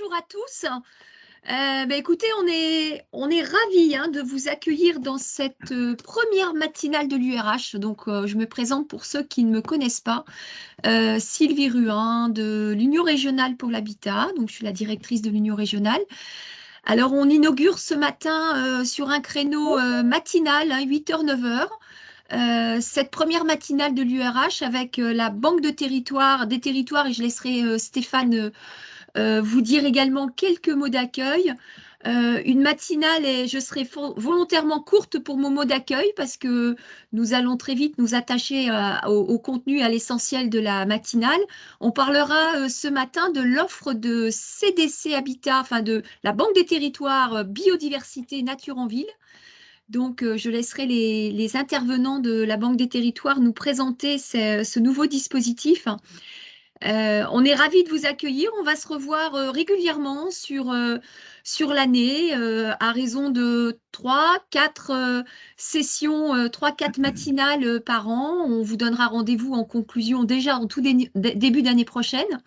bonjour à tous. Écoutez, on est ravis de vous accueillir dans cette première matinale de l'URH. Donc, je me présente pour ceux qui ne me connaissent pas. Sylvie Ruin de l'Union régionale pour l'habitat. Donc, je suis la directrice de l'Union régionale. Alors, on inaugure ce matin sur un créneau matinal, 8h, 9h. Cette première matinale de l'URH avec la Banque de territoire, des territoires, et je laisserai Stéphane vous dire également quelques mots d'accueil. Une matinale, et je serai volontairement courte pour mon mot d'accueil parce que nous allons très vite nous attacher au contenu, à l'essentiel de la matinale. On parlera ce matin de l'offre de CDC Habitat, enfin de la Banque des territoires biodiversité nature en ville. Donc, je laisserai les intervenants de la Banque des territoires nous présenter ce nouveau dispositif. On est ravis de vous accueillir. On va se revoir régulièrement sur l'année à raison de 3, 4 sessions, 3, 4 matinales par an. On vous donnera rendez-vous en conclusion déjà en tout début d'année prochaine.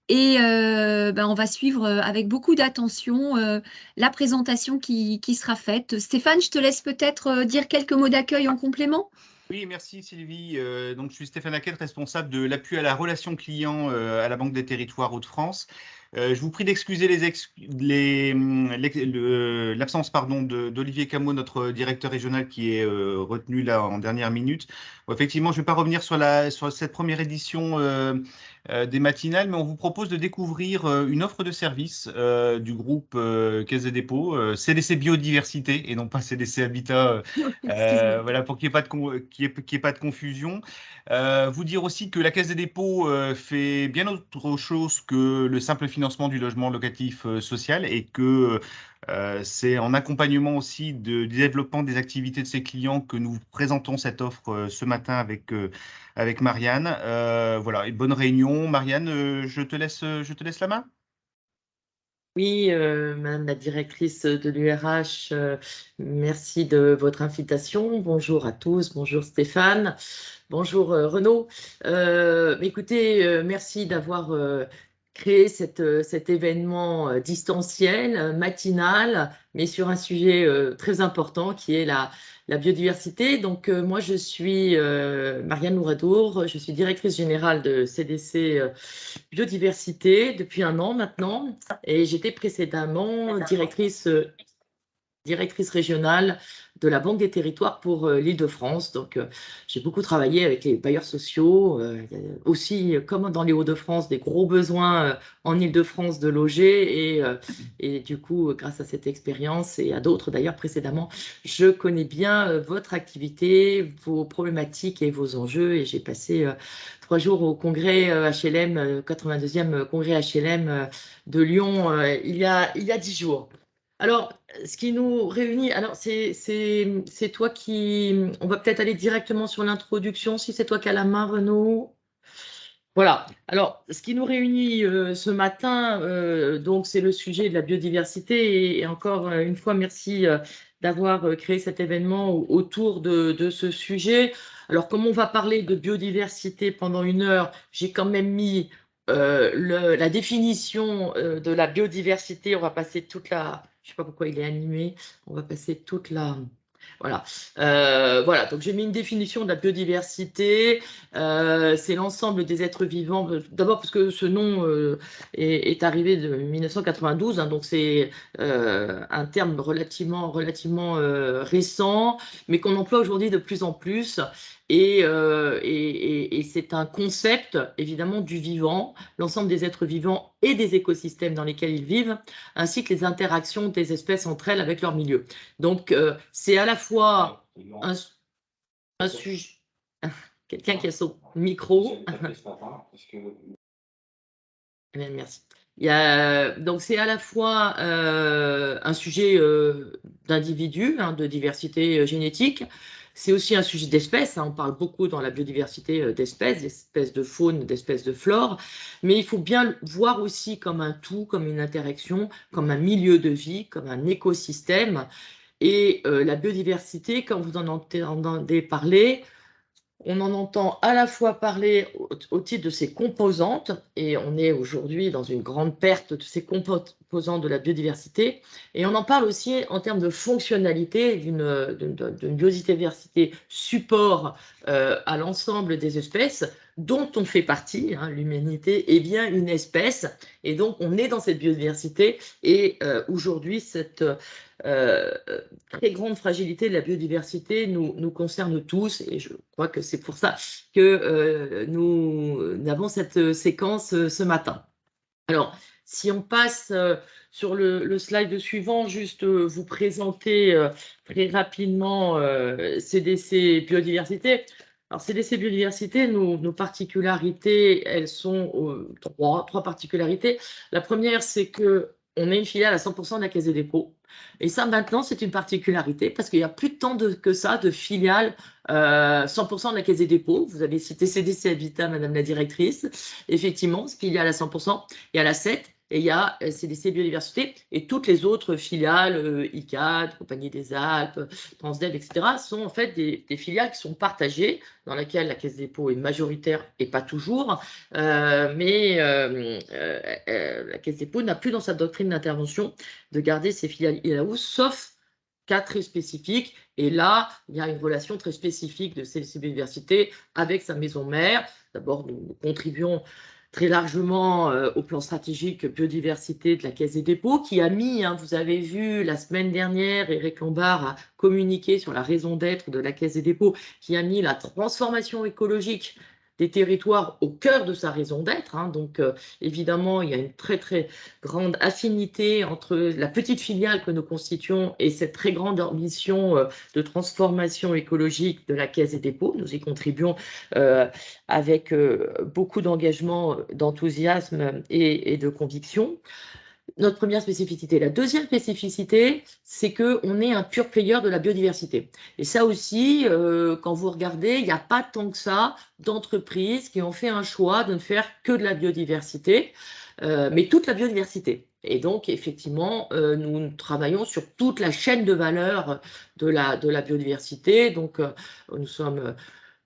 Et on va suivre avec beaucoup d'attention la présentation qui sera faite. Stéphane, je te laisse peut-être dire quelques mots d'accueil en complément. Oui, merci Sylvie. Donc, je suis Stéphane Hackett, responsable de l'appui à la relation client à la Banque des Territoires Hauts-de-France. Je vous prie d'excuser l'absence d'Olivier Cameau, notre directeur régional, qui est retenu là en dernière minute. Bon, effectivement, je ne vais pas revenir sur cette première édition des matinales, mais on vous propose de découvrir une offre de service du groupe Caisse des dépôts, CDC Biodiversité et non pas CDC Habitat. Excuse-moi. Voilà, pour qu'il n'y ait pas qu'il y ait pas de confusion. Vous dire aussi que la Caisse des dépôts fait bien autre chose que le simple financement du logement locatif social et que c'est en accompagnement aussi du développement des activités de ses clients que nous vous présentons cette offre ce matin avec Marianne. Voilà, et bonne réunion. Marianne, je te laisse la main. Oui, Madame la directrice de l'URH, merci de votre invitation. Bonjour à tous, bonjour Stéphane, bonjour Renaud. Écoutez, merci d'avoir créé cet événement distanciel, matinal, mais sur un sujet très important qui est la biodiversité. Donc, moi, je suis Marianne Louradour, je suis directrice générale de CDC Biodiversité depuis 1 an maintenant, et j'étais précédemment directrice régionale de la Banque des territoires pour l'Île-de-France. Donc, j'ai beaucoup travaillé avec les bailleurs sociaux. Il y a aussi, comme dans les Hauts-de-France, des gros besoins en Île-de-France de loger. Et du coup, grâce à cette expérience et à d'autres d'ailleurs précédemment, je connais bien votre activité, vos problématiques et vos enjeux. Et j'ai passé 3 jours au congrès HLM, 82e congrès HLM de Lyon il y a 10 jours. Alors, ce qui nous réunit, alors c'est toi qui... On va peut-être aller directement sur l'introduction, si c'est toi qui as la main, Renaud. Voilà. Alors, ce qui nous réunit ce matin, donc c'est le sujet de la biodiversité. Et encore une fois, merci d'avoir créé cet événement autour de ce sujet. Alors, comme on va parler de biodiversité pendant 1 heure, j'ai quand même mis la définition de la biodiversité. On va passer toute la... Je ne sais pas pourquoi il est animé. On va passer toute la... Voilà. Voilà. Donc, j'ai mis une définition de la biodiversité. C'est l'ensemble des êtres vivants. D'abord parce que ce nom est arrivé de 1992. Donc, c'est un terme relativement récent, mais qu'on emploie aujourd'hui de plus en plus. Et c'est un concept, évidemment, du vivant, l'ensemble des êtres vivants et des écosystèmes dans lesquels ils vivent, ainsi que les interactions des espèces entre elles avec leur milieu. Donc, c'est à la fois un sujet... Quelqu'un qui a son micro. Merci. Donc, c'est à la fois un sujet d'individus, de diversité génétique. C'est aussi un sujet d'espèces. On parle beaucoup dans la biodiversité d'espèces de faune, d'espèces de flore. Mais il faut bien le voir aussi comme un tout, comme une interaction, comme un milieu de vie, comme un écosystème. Et la biodiversité, quand vous en entendez parler, On en entend à la fois parler au titre de ses composantes, et on est aujourd'hui dans une grande perte de ces composantes de la biodiversité, et on en parle aussi en termes de fonctionnalité d'une biodiversité support à l'ensemble des espèces dont on fait partie. Hein, l'humanité est bien une espèce, et donc on est dans cette biodiversité, et aujourd'hui cette euh, très grande fragilité de la biodiversité nous concerne tous, et je crois que c'est pour ça que nous avons cette séquence ce matin. Alors, si on passe sur le slide suivant, juste vous présenter très rapidement CDC Biodiversité. Alors, CDC Biodiversité, nos particularités, elles sont trois particularités. La première, c'est que on est une filiale à 100% de la Caisse des dépôts. Et ça, maintenant, c'est une particularité parce qu'il n'y a plus tant que ça de filiales 100% de la Caisse des dépôts. Vous avez cité CDC Habitat, Madame la directrice. Effectivement, filiale à 100%. Il y a la 7 et il y a CDC Biodiversité et toutes les autres filiales, ICAD, Compagnie des Alpes, Transdev, etc., sont en fait des filiales qui sont partagées, dans lesquelles la Caisse des dépôts est majoritaire et pas toujours, mais la Caisse des dépôts n'a plus dans sa doctrine d'intervention de garder ses filiales in-house, sauf cas très spécifiques. Et là, il y a une relation très spécifique de CDC Biodiversité avec sa maison mère. D'abord, nous contribuons très largement au plan stratégique biodiversité de la Caisse des dépôts, qui a mis, hein, vous avez vu la semaine dernière, Éric Lombard a communiqué sur la raison d'être de la Caisse des dépôts, qui a mis la transformation écologique des territoires au cœur de sa raison d'être. Hein. Donc, évidemment, il y a une très, très grande affinité entre la petite filiale que nous constituons et cette très grande ambition de transformation écologique de la Caisse des dépôts. Nous y contribuons avec beaucoup d'engagement, d'enthousiasme et de conviction. Notre première spécificité. La deuxième spécificité, c'est qu'on est un pur player de la biodiversité. Et ça aussi, quand vous regardez, il n'y a pas tant que ça d'entreprises qui ont fait un choix de ne faire que de la biodiversité, mais toute la biodiversité. Et donc, effectivement, nous travaillons sur toute la chaîne de valeur de la biodiversité. Donc, nous sommes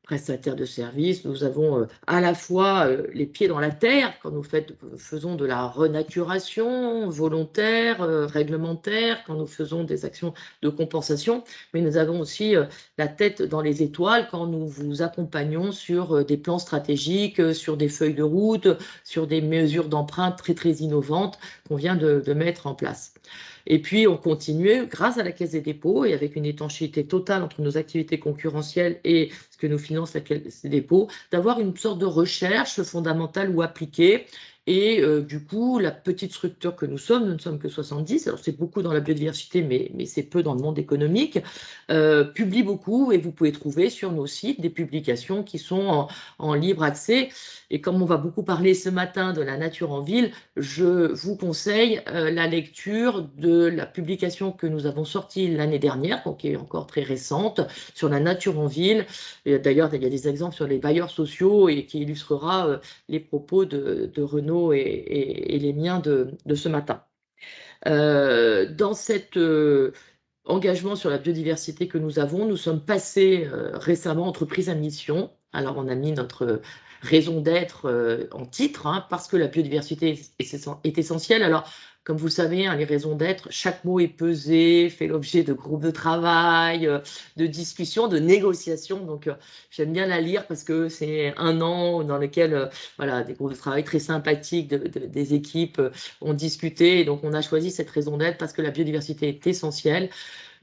prestataires de services. Nous avons à la fois les pieds dans la terre quand nous faisons de la renaturation volontaire, réglementaire, quand nous faisons des actions de compensation, mais nous avons aussi la tête dans les étoiles quand nous vous accompagnons sur des plans stratégiques, sur des feuilles de route, sur des mesures d'empreinte très très innovantes qu'on vient de mettre en place. Et puis, on continue, grâce à la Caisse des dépôts et avec une étanchéité totale entre nos activités concurrentielles et ce que nous finance la Caisse des dépôts, d'avoir une sorte de recherche fondamentale ou appliquée. Et du coup, la petite structure que nous ne sommes que 70, alors c'est beaucoup dans la biodiversité, mais c'est peu dans le monde économique, publie beaucoup et vous pouvez trouver sur nos sites des publications qui sont en libre accès. Et comme on va beaucoup parler ce matin de la nature en ville, je vous conseille la lecture de la publication que nous avons sortie l'année dernière, donc qui est encore très récente, sur la nature en ville. D'ailleurs, il y a des exemples sur les bailleurs sociaux et qui illustrera les propos de Renaud et les miens de ce matin. Dans cet engagement sur la biodiversité que nous avons, nous sommes passés récemment entreprise à mission. Alors, on a mis notre raison d'être en titre, hein, parce que la biodiversité est essentielle. Alors, comme vous le savez, hein, les raisons d'être, chaque mot est pesé, fait l'objet de groupes de travail, de discussions, de négociations. Donc, j'aime bien la lire parce que c'est un an dans lequel voilà, des groupes de travail très sympathiques des équipes ont discuté. Et donc, on a choisi cette raison d'être parce que la biodiversité est essentielle.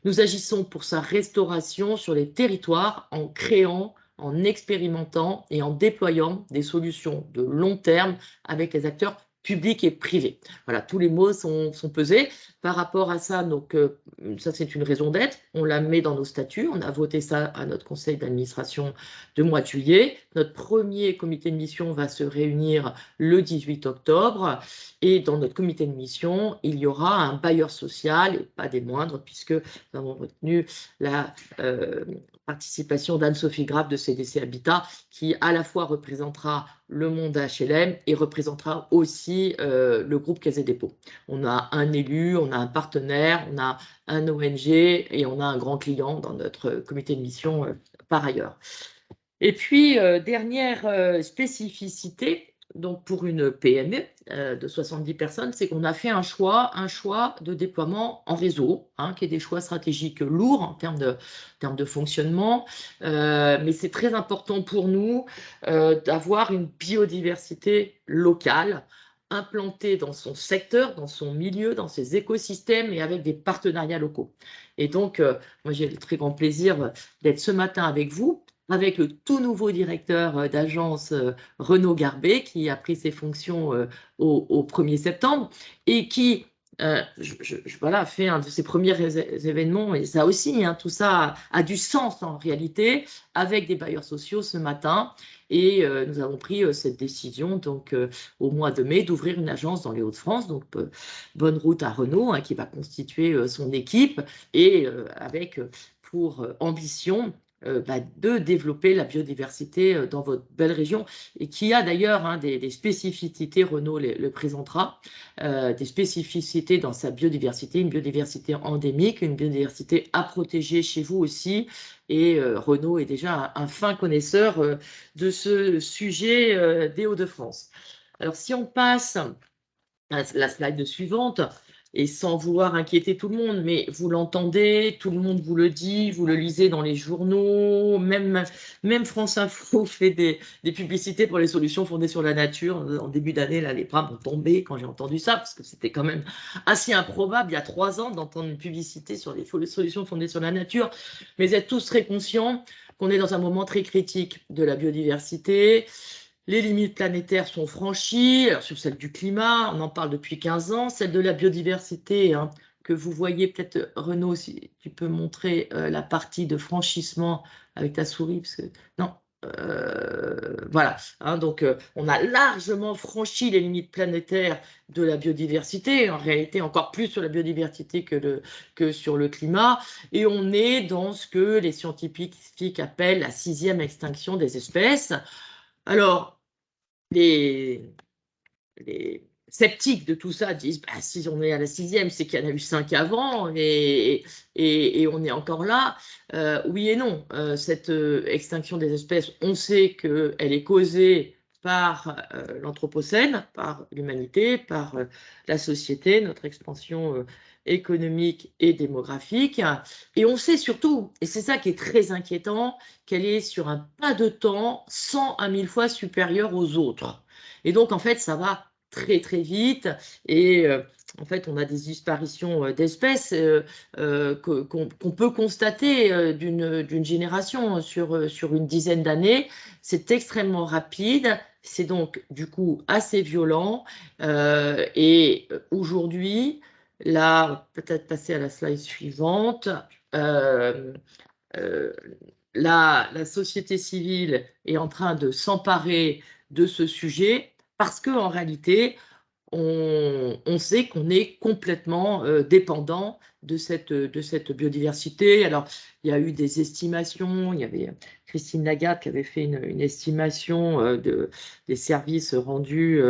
Nous agissons pour sa restauration sur les territoires en créant, en expérimentant et en déployant des solutions de long terme avec les acteurs publics et privés. Voilà, tous les mots sont pesés. Par rapport à ça, donc, ça c'est une raison d'être. On la met dans nos statuts. On a voté ça à notre conseil d'administration du mois de juillet. Notre premier comité de mission va se réunir le 18 octobre. Et dans notre comité de mission, il y aura un bailleur social, et pas des moindres, puisque nous avons retenu la participation d'Anne-Sophie Grave de CDC Habitat, qui à la fois représentera le monde HLM et représentera aussi le groupe Caisse des dépôts. On a un élu, on a un partenaire, on a un ONG et on a un grand client dans notre comité de mission par ailleurs. Et puis, dernière spécificité, donc pour une PME de 70 personnes, c'est qu'on a fait un choix de déploiement en réseau, hein, qui est des choix stratégiques lourds en termes de fonctionnement. Mais c'est très important pour nous d'avoir une biodiversité locale implantée dans son secteur, dans son milieu, dans ses écosystèmes et avec des partenariats locaux. Et donc, moi, j'ai le très grand plaisir d'être ce matin avec vous, avec le tout nouveau directeur d'agence Renaud Garbet, qui a pris ses fonctions au 1er septembre et qui voilà, fait un de ses premiers événements. Et ça aussi, hein, tout ça a du sens en réalité, avec des bailleurs sociaux ce matin. Et nous avons pris cette décision donc, au mois de mai d'ouvrir une agence dans les Hauts-de-France. Donc, bonne route à Renaud, hein, qui va constituer son équipe et avec pour ambition de développer la biodiversité dans votre belle région et qui a d'ailleurs hein, des spécificités, Renaud le présentera, des spécificités dans sa biodiversité, une biodiversité endémique, une biodiversité à protéger chez vous aussi. Et Renaud est déjà un fin connaisseur de ce sujet des Hauts-de-France. Alors si on passe à la slide suivante, et sans vouloir inquiéter tout le monde, mais vous l'entendez, tout le monde vous le dit, vous le lisez dans les journaux, même France Info fait des publicités pour les solutions fondées sur la nature. En début d'année, là, les bras m'ont tombé quand j'ai entendu ça, parce que c'était quand même assez improbable il y a 3 ans d'entendre une publicité sur les solutions fondées sur la nature. Mais vous êtes tous très conscients qu'on est dans un moment très critique de la biodiversité. Les limites planétaires sont franchies. Alors, sur celle du climat, on en parle depuis 15 ans. Celle de la biodiversité, hein, que vous voyez peut-être, Renaud, si tu peux montrer la partie de franchissement avec ta souris. Parce que, non, voilà. Hein, donc, on a largement franchi les limites planétaires de la biodiversité. En réalité, encore plus sur la biodiversité que sur le climat. Et on est dans ce que les scientifiques appellent la 6e extinction des espèces. Alors, les sceptiques de tout ça disent bah, si on est à la 6e, c'est qu'il y en a eu 5 avant et on est encore là. Oui et non. Cette extinction des espèces, on sait qu'elle est causée par l'Anthropocène, par l'humanité, par la société, notre expansion économique et démographique. Et on sait surtout, et c'est ça qui est très inquiétant, qu'elle est sur un pas de temps 100 à 1000 fois supérieur aux autres. Et donc, en fait, ça va très, très vite. Et en fait, on a des disparitions d'espèces qu'on peut constater d'une génération sur une dizaine d'années. C'est extrêmement rapide. C'est donc, du coup, assez violent. Et aujourd'hui, là, peut-être passer à la slide suivante. Euh, euh, la société civile est en train de s'emparer de ce sujet parce qu'en réalité, on sait qu'on est complètement dépendant de cette biodiversité. Alors, il y a eu des estimations, il y avait Christine Lagarde qui avait fait une estimation des services rendus,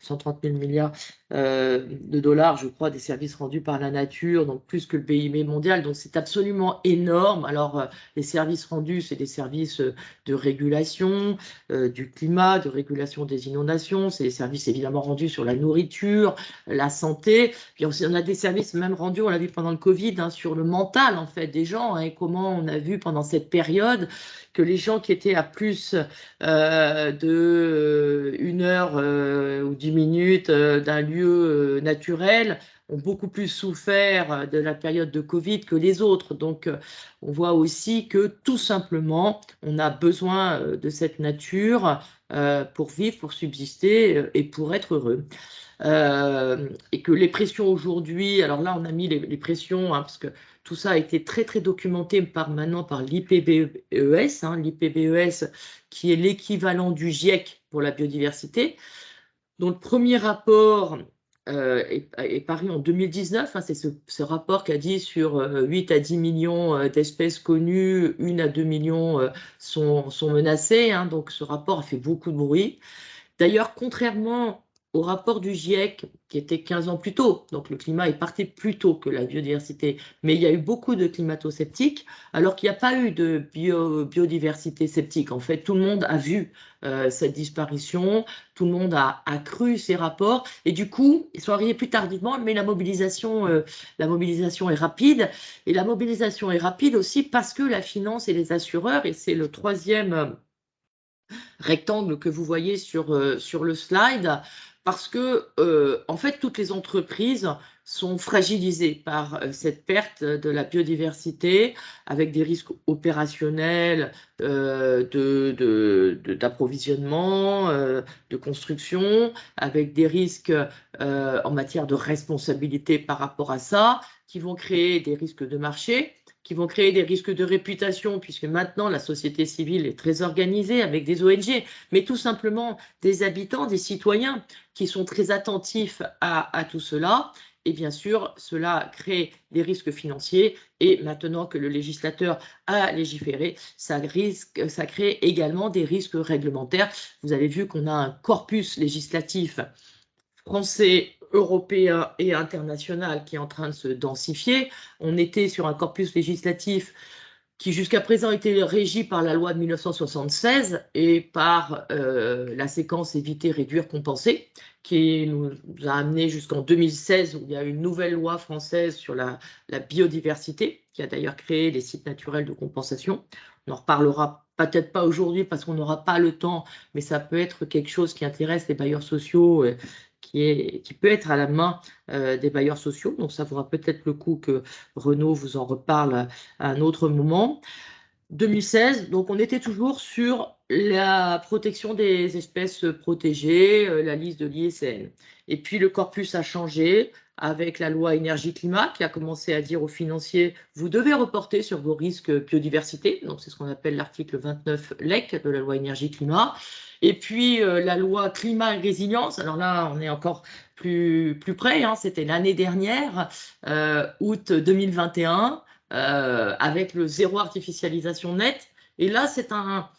130 000 milliards de dollars, je crois, des services rendus par la nature, donc plus que le PIB mondial. Donc, c'est absolument énorme. Alors, les services rendus, c'est des services de régulation du climat, de régulation des inondations, c'est des services évidemment rendus sur la nourriture, la santé, puis on a des services même rendus, on l'a vu pendant le Covid, hein, sur le mental en fait des gens, hein, et comment on a vu pendant cette période que les gens qui étaient à plus de 1 heure ou 10 minutes d'un lieu naturel ont beaucoup plus souffert de la période de Covid que les autres. Donc, on voit aussi que tout simplement, on a besoin de cette nature pour vivre, pour subsister et pour être heureux. Et que les pressions aujourd'hui, alors là, on a mis les pressions, hein, parce que tout ça a été très, très documenté maintenant par l'IPBES, hein, l'IPBES qui est l'équivalent du GIEC pour la biodiversité. Donc, le premier rapport est paru en 2019. Hein, c'est ce rapport qui a dit sur 8 à 10 millions d'espèces connues, 1 à 2 millions sont menacées. Hein, donc, ce rapport a fait beaucoup de bruit. D'ailleurs, contrairement au rapport du GIEC, qui était 15 ans plus tôt, donc le climat est parti plus tôt que la biodiversité, mais il y a eu beaucoup de climato-sceptiques, alors qu'il n'y a pas eu de biodiversité sceptique. En fait, tout le monde a vu cette disparition, tout le monde a cru ces rapports, et du coup, ils sont arrivés plus tardivement, mais la mobilisation est rapide, et la mobilisation est rapide aussi parce que la finance et les assureurs, et c'est le troisième rectangle que vous voyez sur le slide, parce que en fait, toutes les entreprises sont fragilisées par cette perte de la biodiversité, avec des risques opérationnels d'approvisionnement, de construction, avec des risques en matière de responsabilité par rapport à ça, qui vont créer des risques de marché, qui vont créer des risques de réputation, puisque maintenant la société civile est très organisée avec des ONG, mais tout simplement des habitants, des citoyens qui sont très attentifs à tout cela. Et bien sûr, cela crée des risques financiers. Et maintenant que le législateur a légiféré, ça crée également des risques réglementaires. Vous avez vu qu'on a un corpus législatif français, européen et international qui est en train de se densifier. On était sur un corpus législatif qui jusqu'à présent était régi par la loi de 1976 et par la séquence éviter, réduire, compenser, qui nous a amené jusqu'en 2016 où il y a une nouvelle loi française sur la biodiversité, qui a d'ailleurs créé les sites naturels de compensation. On en reparlera peut-être pas aujourd'hui parce qu'on n'aura pas le temps, mais ça peut être quelque chose qui intéresse les bailleurs sociaux, qui peut être à la main des bailleurs sociaux. Donc ça vaudra peut-être le coup que Renaud vous en reparle à un autre moment. 2016, donc on était toujours sur la protection des espèces protégées, la liste de l'ISN. Et puis le corpus a changé avec la loi énergie-climat qui a commencé à dire aux financiers, vous devez reporter sur vos risques biodiversité. Donc c'est ce qu'on appelle l'article 29 LEC de la loi énergie-climat. Et puis la loi climat et résilience, alors là on est encore plus près, hein, c'était l'année dernière, août 2021. Avec le zéro artificialisation nette. Et là, c'est un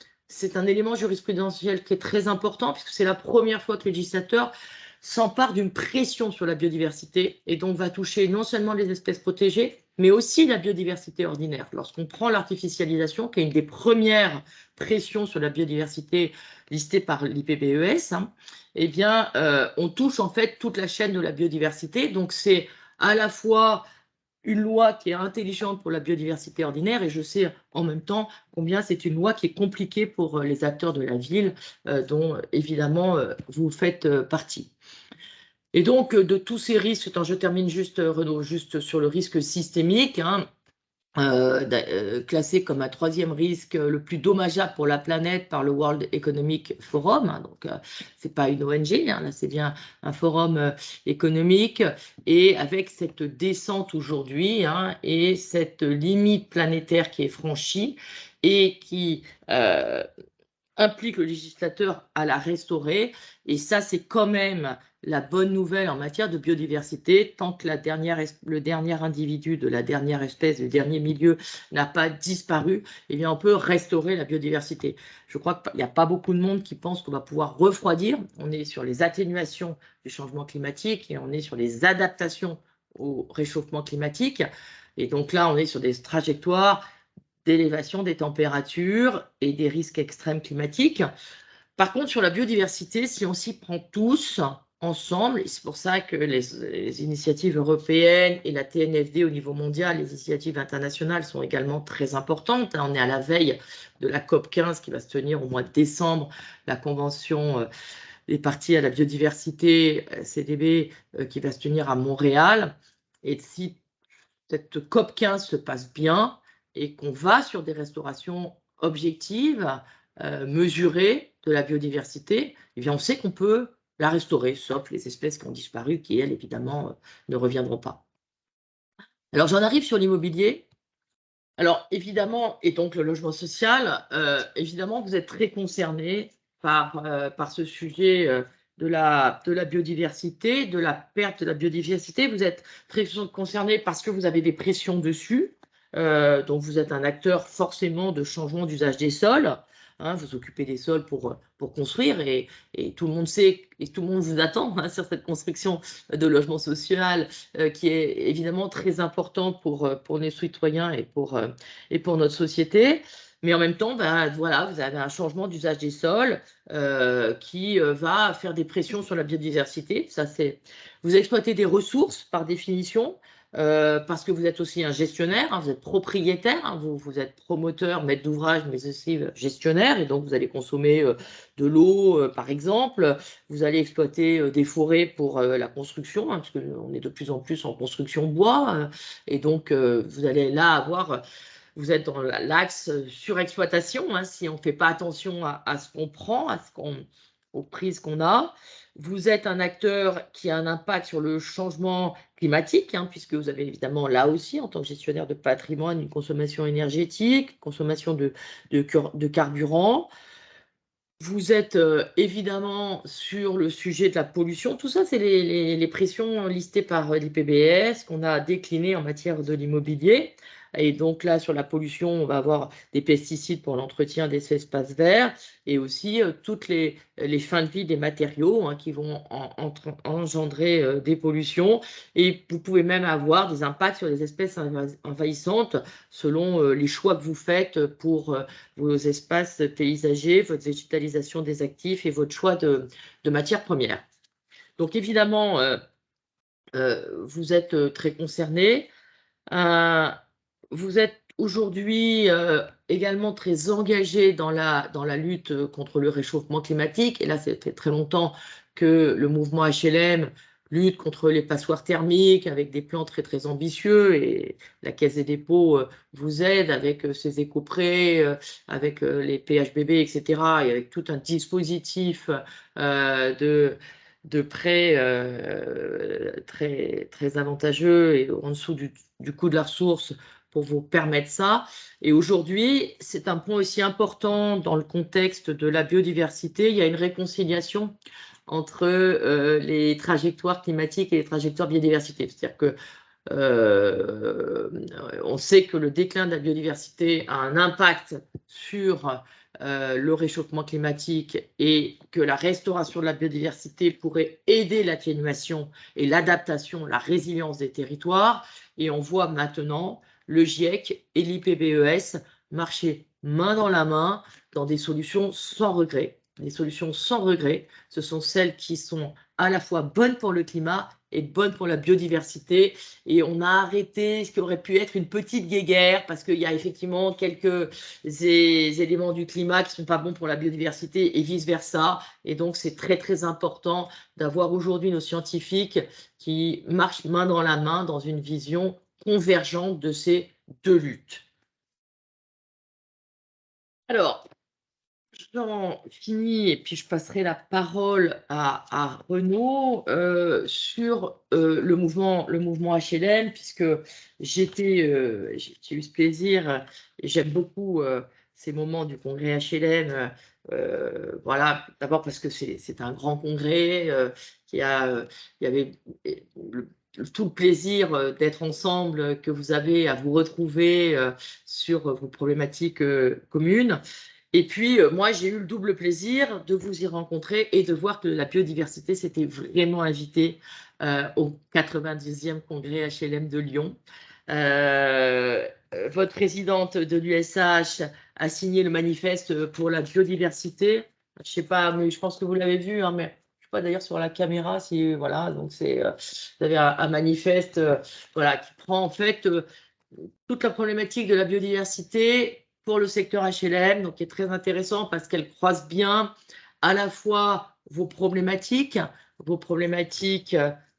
élément jurisprudentiel qui est très important puisque c'est la première fois que le législateur s'empare d'une pression sur la biodiversité et donc va toucher non seulement les espèces protégées, mais aussi la biodiversité ordinaire. Lorsqu'on prend l'artificialisation, qui est une des premières pressions sur la biodiversité listée par l'IPBES, hein, eh bien, on touche en fait toute la chaîne de la biodiversité. Donc, c'est à la fois une loi qui est intelligente pour la biodiversité ordinaire et je sais en même temps combien c'est une loi qui est compliquée pour les acteurs de la ville, dont évidemment vous faites partie. Et donc de tous ces risques, je termine juste Renaud, juste sur le risque systémique, hein, classé comme un troisième risque le plus dommageable pour la planète par le World Economic Forum. Hein, donc, c'est pas une ONG, hein, là, c'est bien un forum économique. Et avec cette descente aujourd'hui hein, et cette limite planétaire qui est franchie et qui implique le législateur à la restaurer. Et ça, c'est quand même la bonne nouvelle en matière de biodiversité, tant que le dernier individu de la dernière espèce, le dernier milieu n'a pas disparu, eh bien, on peut restaurer la biodiversité. Je crois qu'il n'y a pas beaucoup de monde qui pense qu'on va pouvoir refroidir. On est sur les atténuations du changement climatique et on est sur les adaptations au réchauffement climatique. Et donc là, on est sur des trajectoires d'élévation des températures et des risques extrêmes climatiques. Par contre, sur la biodiversité, si on s'y prend tous ensemble, et c'est pour ça que les initiatives européennes et la TNFD au niveau mondial, les initiatives internationales sont également très importantes. On est à la veille de la COP15 qui va se tenir au mois de décembre, la Convention des parties à la biodiversité, CDB, qui va se tenir à Montréal. Et si cette COP15 se passe bien, et qu'on va sur des restaurations objectives, mesurées de la biodiversité, eh bien on sait qu'on peut la restaurer, sauf les espèces qui ont disparu, qui elles, évidemment, ne reviendront pas. Alors j'en arrive sur l'immobilier. Alors évidemment, et donc le logement social, évidemment vous êtes très concernés par ce sujet de la biodiversité, de la perte de la biodiversité. Vous êtes très concernés parce que vous avez des pressions dessus. Donc vous êtes un acteur forcément de changement d'usage des sols. hein, vous occupez des sols pour construire et tout le monde sait et tout le monde vous attend sur cette construction de logement social qui est évidemment très important pour les citoyens et pour notre société. Mais en même temps, voilà, vous avez un changement d'usage des sols qui va faire des pressions sur la biodiversité. Vous exploitez des ressources par définition. Parce que vous êtes aussi un gestionnaire, hein, vous êtes propriétaire, hein, vous êtes promoteur, maître d'ouvrage, mais aussi gestionnaire, et donc vous allez consommer de l'eau, par exemple, vous allez exploiter des forêts pour la construction, hein, parce qu'on est de plus en plus en construction bois, et donc vous allez là vous êtes dans l'axe surexploitation, hein, si on ne fait pas attention à ce qu'on prend, aux prises qu'on a. Vous êtes un acteur qui a un impact sur le changement climatique, hein, puisque vous avez évidemment là aussi, en tant que gestionnaire de patrimoine, une consommation énergétique, consommation de carburant. Vous êtes évidemment sur le sujet de la pollution. Tout ça, c'est les pressions listées par l'IPBES qu'on a déclinées en matière de l'immobilier. Et donc là, sur la pollution, on va avoir des pesticides pour l'entretien des espaces verts et aussi toutes les fins de vie des matériaux, hein, qui vont engendrer des pollutions. Et vous pouvez même avoir des impacts sur les espèces envahissantes selon les choix que vous faites pour vos espaces paysagers, votre végétalisation des actifs et votre choix de matières premières. Donc évidemment, vous êtes très concerné. Vous êtes aujourd'hui également très engagé dans la lutte contre le réchauffement climatique. Et là, ça fait très longtemps que le mouvement HLM lutte contre les passoires thermiques avec des plans très, très ambitieux. Et la Caisse des dépôts vous aide avec ses éco-prêts, avec les PHBB, etc. et avec tout un dispositif de prêts très, très avantageux et en dessous du coût de la ressource pour vous permettre ça. Et aujourd'hui, c'est un point aussi important dans le contexte de la biodiversité. Il y a une réconciliation entre les trajectoires climatiques et les trajectoires biodiversité. C'est-à-dire que on sait que le déclin de la biodiversité a un impact sur le réchauffement climatique et que la restauration de la biodiversité pourrait aider l'atténuation et l'adaptation, la résilience des territoires. Et on voit maintenant le GIEC et l'IPBES marcher main dans la main dans des solutions sans regret. Les solutions sans regret, ce sont celles qui sont à la fois bonnes pour le climat et bonnes pour la biodiversité. Et on a arrêté ce qui aurait pu être une petite guéguerre parce qu'il y a effectivement quelques éléments du climat qui ne sont pas bons pour la biodiversité et vice-versa. Et donc, c'est très, très important d'avoir aujourd'hui nos scientifiques qui marchent main dans la main dans une vision convergente de ces deux luttes. Alors, j'en finis et puis je passerai la parole à Renaud sur le mouvement HLM, puisque j'ai eu ce plaisir et j'aime beaucoup ces moments du congrès HLM. Voilà, d'abord parce que c'est un grand congrès il y avait tout le plaisir d'être ensemble que vous avez à vous retrouver sur vos problématiques communes. Et puis, moi, j'ai eu le double plaisir de vous y rencontrer et de voir que la biodiversité s'était vraiment invitée au 90e congrès HLM de Lyon. Votre présidente de l'USH a signé le manifeste pour la biodiversité. Je ne sais pas, mais je pense que vous l'avez vu, hein, mais je ne sais pas d'ailleurs sur la caméra. Si, voilà, donc vous avez un manifeste voilà, qui prend en fait toute la problématique de la biodiversité pour le secteur HLM, donc qui est très intéressant parce qu'elle croise bien à la fois vos problématiques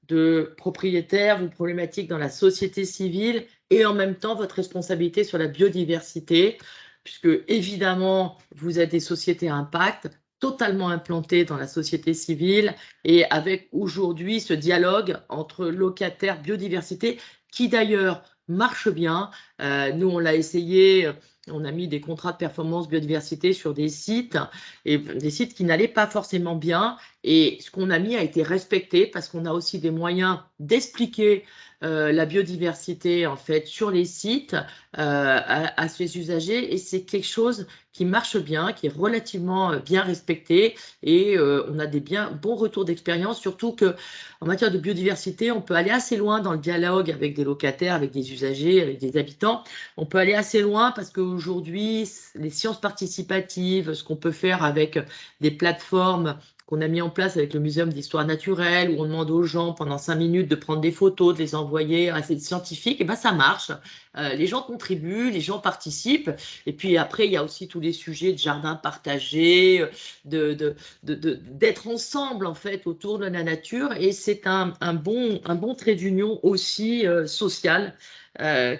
de propriétaires, vos problématiques dans la société civile et en même temps votre responsabilité sur la biodiversité, puisque évidemment vous êtes des sociétés à impact totalement implantées dans la société civile et avec aujourd'hui ce dialogue entre locataires biodiversité qui d'ailleurs marche bien. Nous, on l'a essayé, on a mis des contrats de performance biodiversité sur des sites et des sites qui n'allaient pas forcément bien. Et ce qu'on a mis a été respecté parce qu'on a aussi des moyens d'expliquer la biodiversité en fait sur les sites à ses usagers, et c'est quelque chose qui marche bien, qui est relativement bien respecté, et on a des bons retours d'expérience, surtout que en matière de biodiversité, on peut aller assez loin dans le dialogue avec des locataires, avec des usagers, avec des habitants. On peut aller assez loin parce qu'aujourd'hui, les sciences participatives, ce qu'on peut faire avec des plateformes qu'on a mis en place avec le Muséum d'histoire naturelle, où on demande aux gens pendant 5 minutes de prendre des photos, de les envoyer à ces scientifiques, et ben ça marche. Les gens contribuent, les gens participent. Et puis après, il y a aussi tous les sujets de jardin partagé, d'être ensemble en fait autour de la nature. Et c'est un bon trait d'union aussi social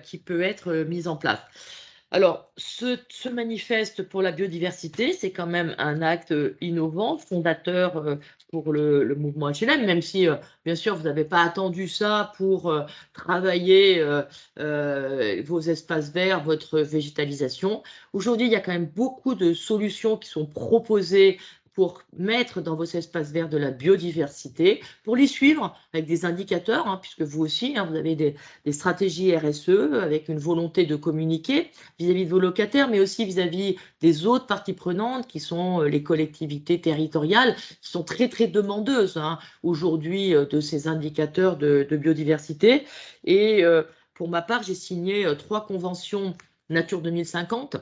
qui peut être mis en place. Alors, ce manifeste pour la biodiversité, c'est quand même un acte innovant, fondateur pour le mouvement HLM, même si, bien sûr, vous n'avez pas attendu ça pour travailler vos espaces verts, votre végétalisation. Aujourd'hui, il y a quand même beaucoup de solutions qui sont proposées pour mettre dans vos espaces verts de la biodiversité, pour les suivre avec des indicateurs, hein, puisque vous aussi, hein, vous avez des stratégies RSE avec une volonté de communiquer vis-à-vis de vos locataires, mais aussi vis-à-vis des autres parties prenantes qui sont les collectivités territoriales, qui sont très, très demandeuses hein, aujourd'hui de ces indicateurs de biodiversité. Et pour ma part, j'ai signé 3 conventions Nature 2050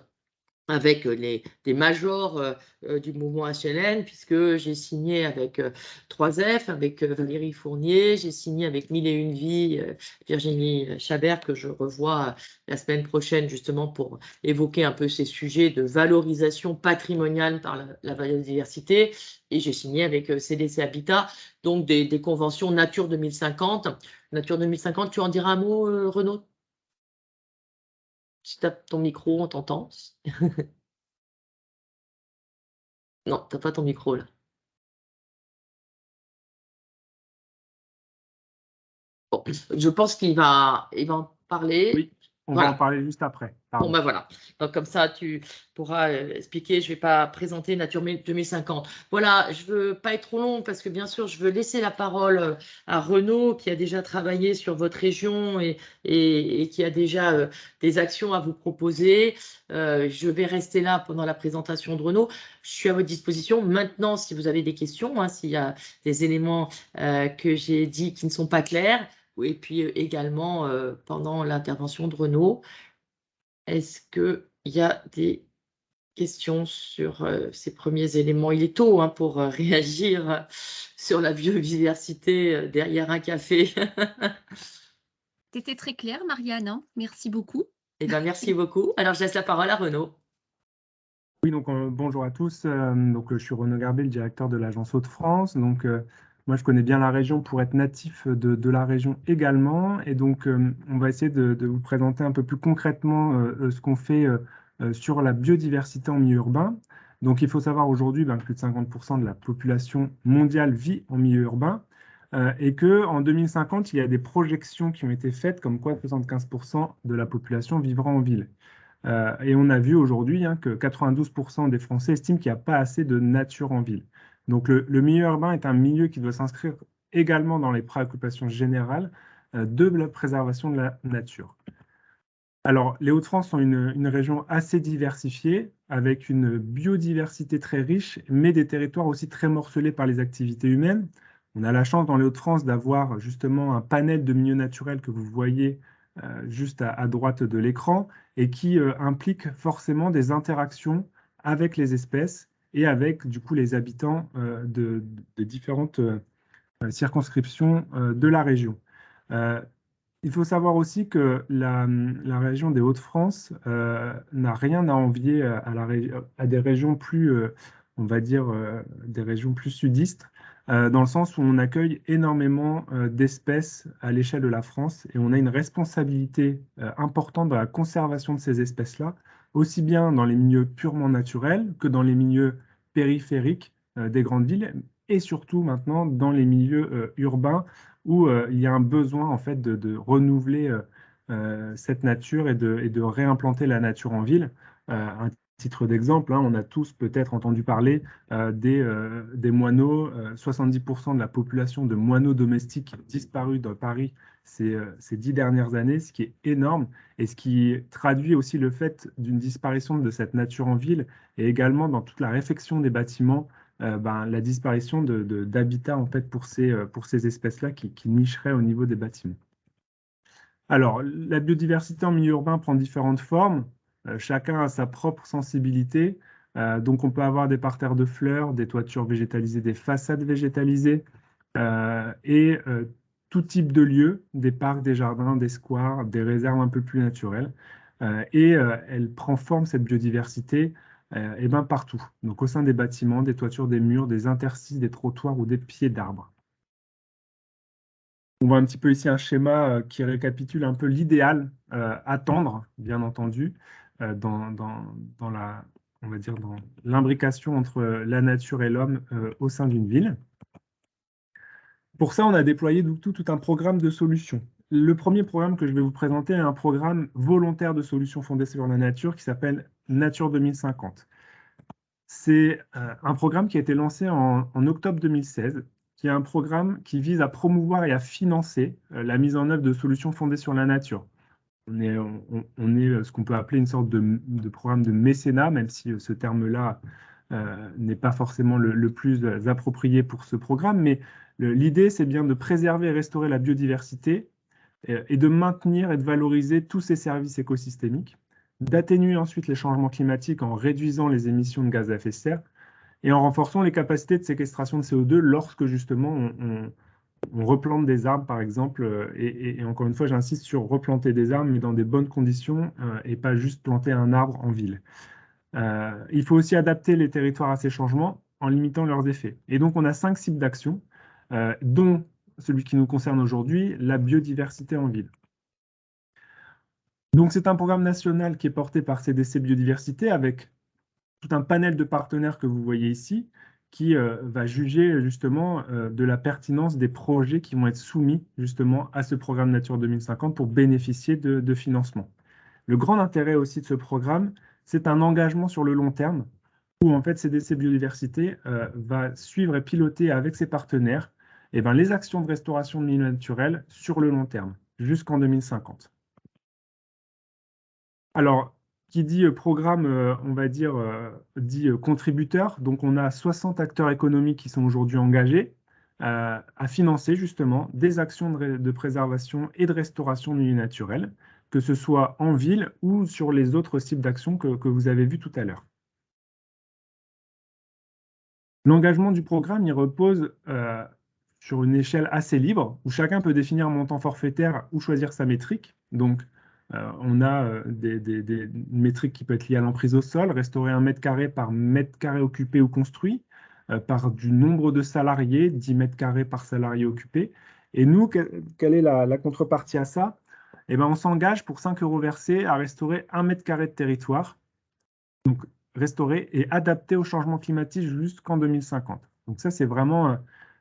avec des majors du mouvement HLN, puisque j'ai signé avec 3F, avec Valérie Fournier, j'ai signé avec Mille et une vies, Virginie Chabert, que je revois la semaine prochaine, justement pour évoquer un peu ces sujets de valorisation patrimoniale par la biodiversité, et j'ai signé avec CDC Habitat, donc des conventions Nature 2050. Nature 2050, tu en diras un mot, Renaud? Si tu tapes ton micro, on t'entend. Non, t'as pas ton micro là. Bon, je pense il va en parler. Oui, on va en Voilà. parler juste après. Bon, Pardon. ben voilà. Donc, comme ça, tu pourras expliquer. Je ne vais pas présenter Nature 2050. Voilà, je ne veux pas être trop long parce que, bien sûr, je veux laisser la parole à Renaud qui a déjà travaillé sur votre région et qui a déjà des actions à vous proposer. Je vais rester là pendant la présentation de Renaud. Je suis à votre disposition. Maintenant, si vous avez des questions, hein, s'il y a des éléments que j'ai dit qui ne sont pas clairs, et puis également pendant l'intervention de Renaud. Est-ce qu'il y a des questions sur ces premiers éléments? Il est tôt hein, pour réagir sur la biodiversité derrière un café. C'était très clair, Marianne, hein. Merci beaucoup. Eh bien, merci beaucoup. Alors, je laisse la parole à Renaud. Oui, donc bonjour à tous. Je suis Renaud Garbet, le directeur de l'agence Hauts-de-France. Donc, moi, je connais bien la région pour être natif de la région également. Et donc, on va essayer de vous présenter un peu plus concrètement ce qu'on fait sur la biodiversité en milieu urbain. Donc, il faut savoir aujourd'hui que plus de 50% de la population mondiale vit en milieu urbain. Et qu'en 2050, il y a des projections qui ont été faites comme quoi 75% de la population vivra en ville. Et on a vu aujourd'hui hein, que 92% des Français estiment qu'il n'y a pas assez de nature en ville. Donc le milieu urbain est un milieu qui doit s'inscrire également dans les préoccupations générales de la préservation de la nature. Alors, les Hauts-de-France sont une région assez diversifiée, avec une biodiversité très riche, mais des territoires aussi très morcelés par les activités humaines. On a la chance dans les Hauts-de-France d'avoir justement un panel de milieux naturels que vous voyez juste à droite de l'écran et qui implique forcément des interactions avec les espèces et avec du coup les habitants de différentes circonscriptions de la région. Il faut savoir aussi que la région des Hauts-de-France n'a rien à envier à des régions plus, on va dire, des régions plus sudistes, dans le sens où on accueille énormément d'espèces à l'échelle de la France et on a une responsabilité importante dans la conservation de ces espèces-là, aussi bien dans les milieux purement naturels que dans les milieux périphériques des grandes villes et surtout maintenant dans les milieux urbains où il y a un besoin en fait de renouveler cette nature et de réimplanter la nature en ville, un titre d'exemple, hein, on a tous peut-être entendu parler des moineaux. 70% de la population de moineaux domestiques a disparu dans Paris ces 10 dernières années, ce qui est énorme et ce qui traduit aussi le fait d'une disparition de cette nature en ville et également dans toute la réfection des bâtiments, la disparition d'habitats en fait, pour ces espèces-là qui nicheraient au niveau des bâtiments. Alors, la biodiversité en milieu urbain prend différentes formes. Chacun a sa propre sensibilité. Donc, on peut avoir des parterres de fleurs, des toitures végétalisées, des façades végétalisées et tout type de lieux, des parcs, des jardins, des squares, des réserves un peu plus naturelles. Elle prend forme, cette biodiversité, partout. Donc, au sein des bâtiments, des toitures, des murs, des interstices, des trottoirs ou des pieds d'arbres. On voit un petit peu ici un schéma qui récapitule un peu l'idéal à tendre, bien entendu, dans la, on va dire, dans l'imbrication entre la nature et l'homme au sein d'une ville. Pour ça, on a déployé tout un programme de solutions. Le premier programme que je vais vous présenter est un programme volontaire de solutions fondées sur la nature qui s'appelle Nature 2050. C'est un programme qui a été lancé en octobre 2016, qui est un programme qui vise à promouvoir et à financer la mise en œuvre de solutions fondées sur la nature. On est ce qu'on peut appeler une sorte de programme de mécénat, même si ce terme-là n'est pas forcément le plus approprié pour ce programme. Mais l'idée, c'est bien de préserver et restaurer la biodiversité et de maintenir et de valoriser tous ces services écosystémiques, d'atténuer ensuite les changements climatiques en réduisant les émissions de gaz à effet de serre et en renforçant les capacités de séquestration de CO2 lorsque justement on replante des arbres, par exemple. Et encore une fois, j'insiste sur replanter des arbres, mais dans des bonnes conditions et pas juste planter un arbre en ville. Il faut aussi adapter les territoires à ces changements en limitant leurs effets. Et donc, on a 5 cibles d'action, dont celui qui nous concerne aujourd'hui, la biodiversité en ville. Donc, c'est un programme national qui est porté par CDC Biodiversité avec tout un panel de partenaires que vous voyez ici qui va juger justement de la pertinence des projets qui vont être soumis justement à ce programme Nature 2050 pour bénéficier de financement. Le grand intérêt aussi de ce programme, c'est un engagement sur le long terme où en fait CDC Biodiversité va suivre et piloter avec ses partenaires les actions de restauration de milieux naturels sur le long terme, jusqu'en 2050. Alors, qui dit programme, on va dire, dit contributeur. Donc, on a 60 acteurs économiques qui sont aujourd'hui engagés à financer justement des actions de préservation et de restauration de milieux naturels, que ce soit en ville ou sur les autres types d'actions que vous avez vus tout à l'heure. L'engagement du programme, il repose sur une échelle assez libre, où chacun peut définir un montant forfaitaire ou choisir sa métrique. Donc, on a des métriques qui peuvent être liées à l'emprise au sol, restaurer 1 mètre carré par mètre carré occupé ou construit, par du nombre de salariés, 10 mètres carrés par salarié occupé. Et nous, quelle est la contrepartie à ça? On s'engage pour 5 € versés à restaurer 1 mètre carré de territoire, donc restaurer et adapter au changement climatique jusqu'en 2050. Donc ça, c'est vraiment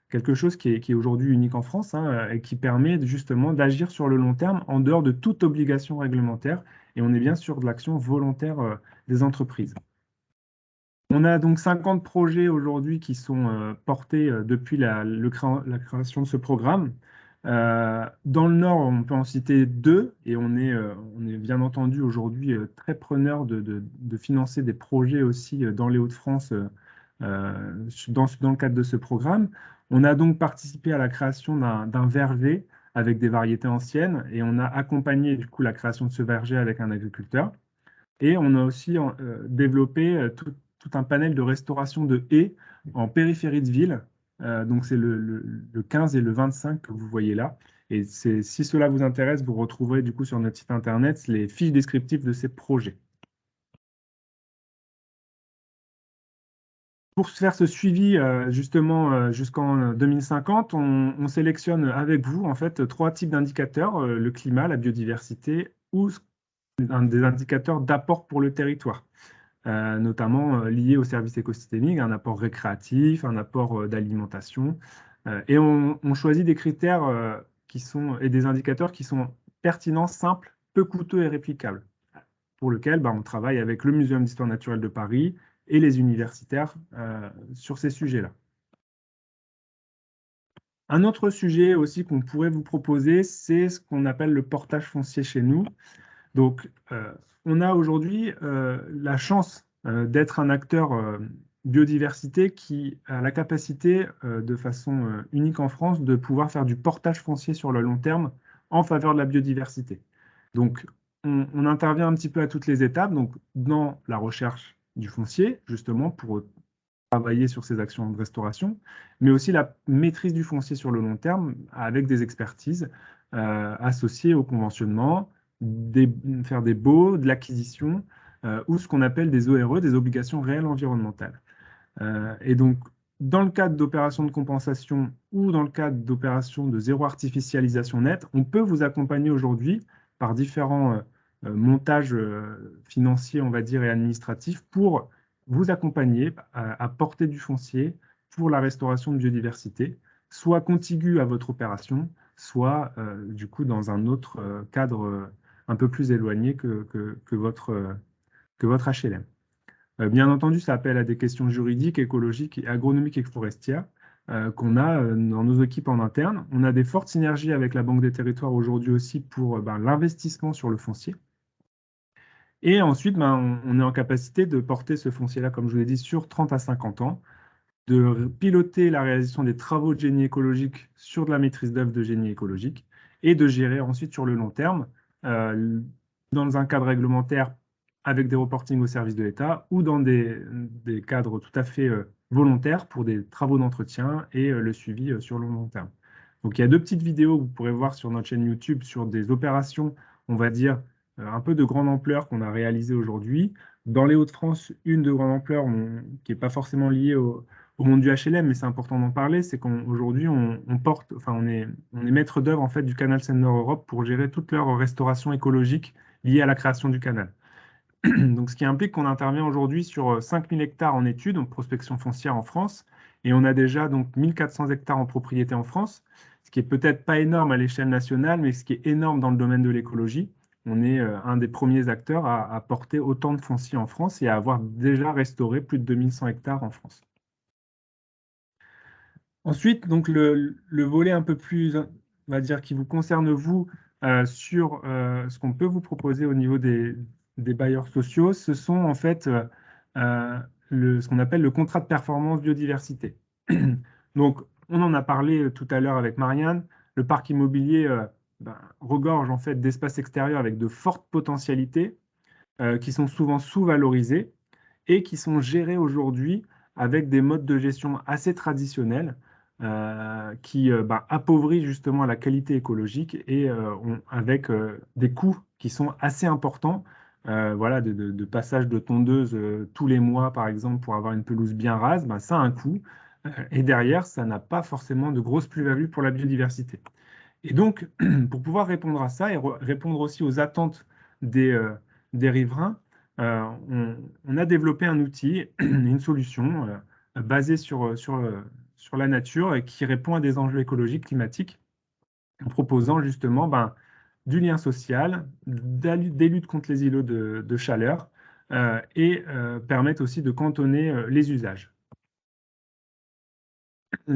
quelque chose qui est aujourd'hui unique en France et qui permet justement d'agir sur le long terme en dehors de toute obligation réglementaire. Et on est bien sûr de l'action volontaire des entreprises. On a donc 50 projets aujourd'hui qui sont portés depuis la création de ce programme. Dans le Nord, on peut en citer 2 et on est bien entendu aujourd'hui très preneur de financer des projets aussi dans les Hauts-de-France dans le cadre de ce programme. On a donc participé à la création d'un verger avec des variétés anciennes et on a accompagné du coup la création de ce verger avec un agriculteur. Et on a aussi développé tout un panel de restauration de haies en périphérie de ville. Donc c'est le 15 et le 25 que vous voyez là. Et si cela vous intéresse, vous retrouverez du coup sur notre site internet les fiches descriptives de ces projets. Pour faire ce suivi justement jusqu'en 2050, on sélectionne avec vous en fait 3 types d'indicateurs, le climat, la biodiversité ou des indicateurs d'apport pour le territoire, notamment liés aux services écosystémiques, un apport récréatif, un apport d'alimentation. Et on choisit des critères et des indicateurs qui sont pertinents, simples, peu coûteux et réplicables. pour lequel on travaille avec le Muséum d'histoire naturelle de Paris et les universitaires sur ces sujets-là. Un autre sujet aussi qu'on pourrait vous proposer, c'est ce qu'on appelle le portage foncier chez nous. Donc, on a aujourd'hui la chance d'être un acteur biodiversité qui a la capacité, de façon unique en France, de pouvoir faire du portage foncier sur le long terme en faveur de la biodiversité. Donc, on intervient un petit peu à toutes les étapes, donc dans la recherche du foncier, justement, pour travailler sur ces actions de restauration, mais aussi la maîtrise du foncier sur le long terme avec des expertises associées au conventionnement, faire des baux, de l'acquisition ou ce qu'on appelle des ORE, des obligations réelles environnementales. Et donc, dans le cadre d'opérations de compensation ou dans le cadre d'opérations de zéro artificialisation nette, on peut vous accompagner aujourd'hui par différents montages financiers, on va dire, et administratifs pour vous accompagner à porter du foncier pour la restauration de biodiversité, soit contigu à votre opération, soit du coup dans un autre cadre un peu plus éloigné que votre HLM. Bien entendu, ça appelle à des questions juridiques, écologiques, agronomiques et forestières qu'on a dans nos équipes en interne. On a des fortes synergies avec la Banque des Territoires aujourd'hui aussi pour l'investissement sur le foncier. Et ensuite, on est en capacité de porter ce foncier-là, comme je vous l'ai dit, sur 30 à 50 ans, de piloter la réalisation des travaux de génie écologique sur de la maîtrise d'œuvre de génie écologique et de gérer ensuite sur le long terme, dans un cadre réglementaire avec des reportings au service de l'État ou dans des cadres tout à fait volontaires pour des travaux d'entretien et le suivi sur le long terme. Donc il y a 2 petites vidéos que vous pourrez voir sur notre chaîne YouTube sur des opérations, on va dire, un peu de grande ampleur qu'on a réalisées aujourd'hui. Dans les Hauts-de-France, une de grande ampleur qui n'est pas forcément liée au monde du HLM, mais c'est important d'en parler, c'est qu'aujourd'hui, on est maître d'œuvre en fait du canal Seine-Nord-Europe pour gérer toute leur restauration écologique liée à la création du canal. Donc, ce qui implique qu'on intervient aujourd'hui sur 5000 hectares en études, donc prospection foncière en France, et on a déjà donc 1400 hectares en propriété en France, ce qui est peut-être pas énorme à l'échelle nationale, mais ce qui est énorme dans le domaine de l'écologie. On est un des premiers acteurs à porter autant de foncier en France et à avoir déjà restauré plus de 2100 hectares en France. Ensuite, donc le volet un peu plus, on va dire, qui vous concerne vous, sur ce qu'on peut vous proposer au niveau des bailleurs sociaux, ce sont en fait ce qu'on appelle le contrat de performance biodiversité. Donc, on en a parlé tout à l'heure avec Marianne. Le parc immobilier regorge en fait d'espaces extérieurs avec de fortes potentialités qui sont souvent sous-valorisés et qui sont gérés aujourd'hui avec des modes de gestion assez traditionnels qui appauvrit justement la qualité écologique et avec des coûts qui sont assez importants. Voilà, de passage de tondeuse tous les mois, par exemple, pour avoir une pelouse bien rase, ça a un coût. Et derrière, ça n'a pas forcément de grosse plus-value pour la biodiversité. Et donc, pour pouvoir répondre à ça et répondre aussi aux attentes des riverains, on a développé un outil, une solution basée sur la nature et qui répond à des enjeux écologiques, climatiques, en proposant justement du lien social, des luttes contre les îlots de chaleur et permettent aussi de cantonner les usages.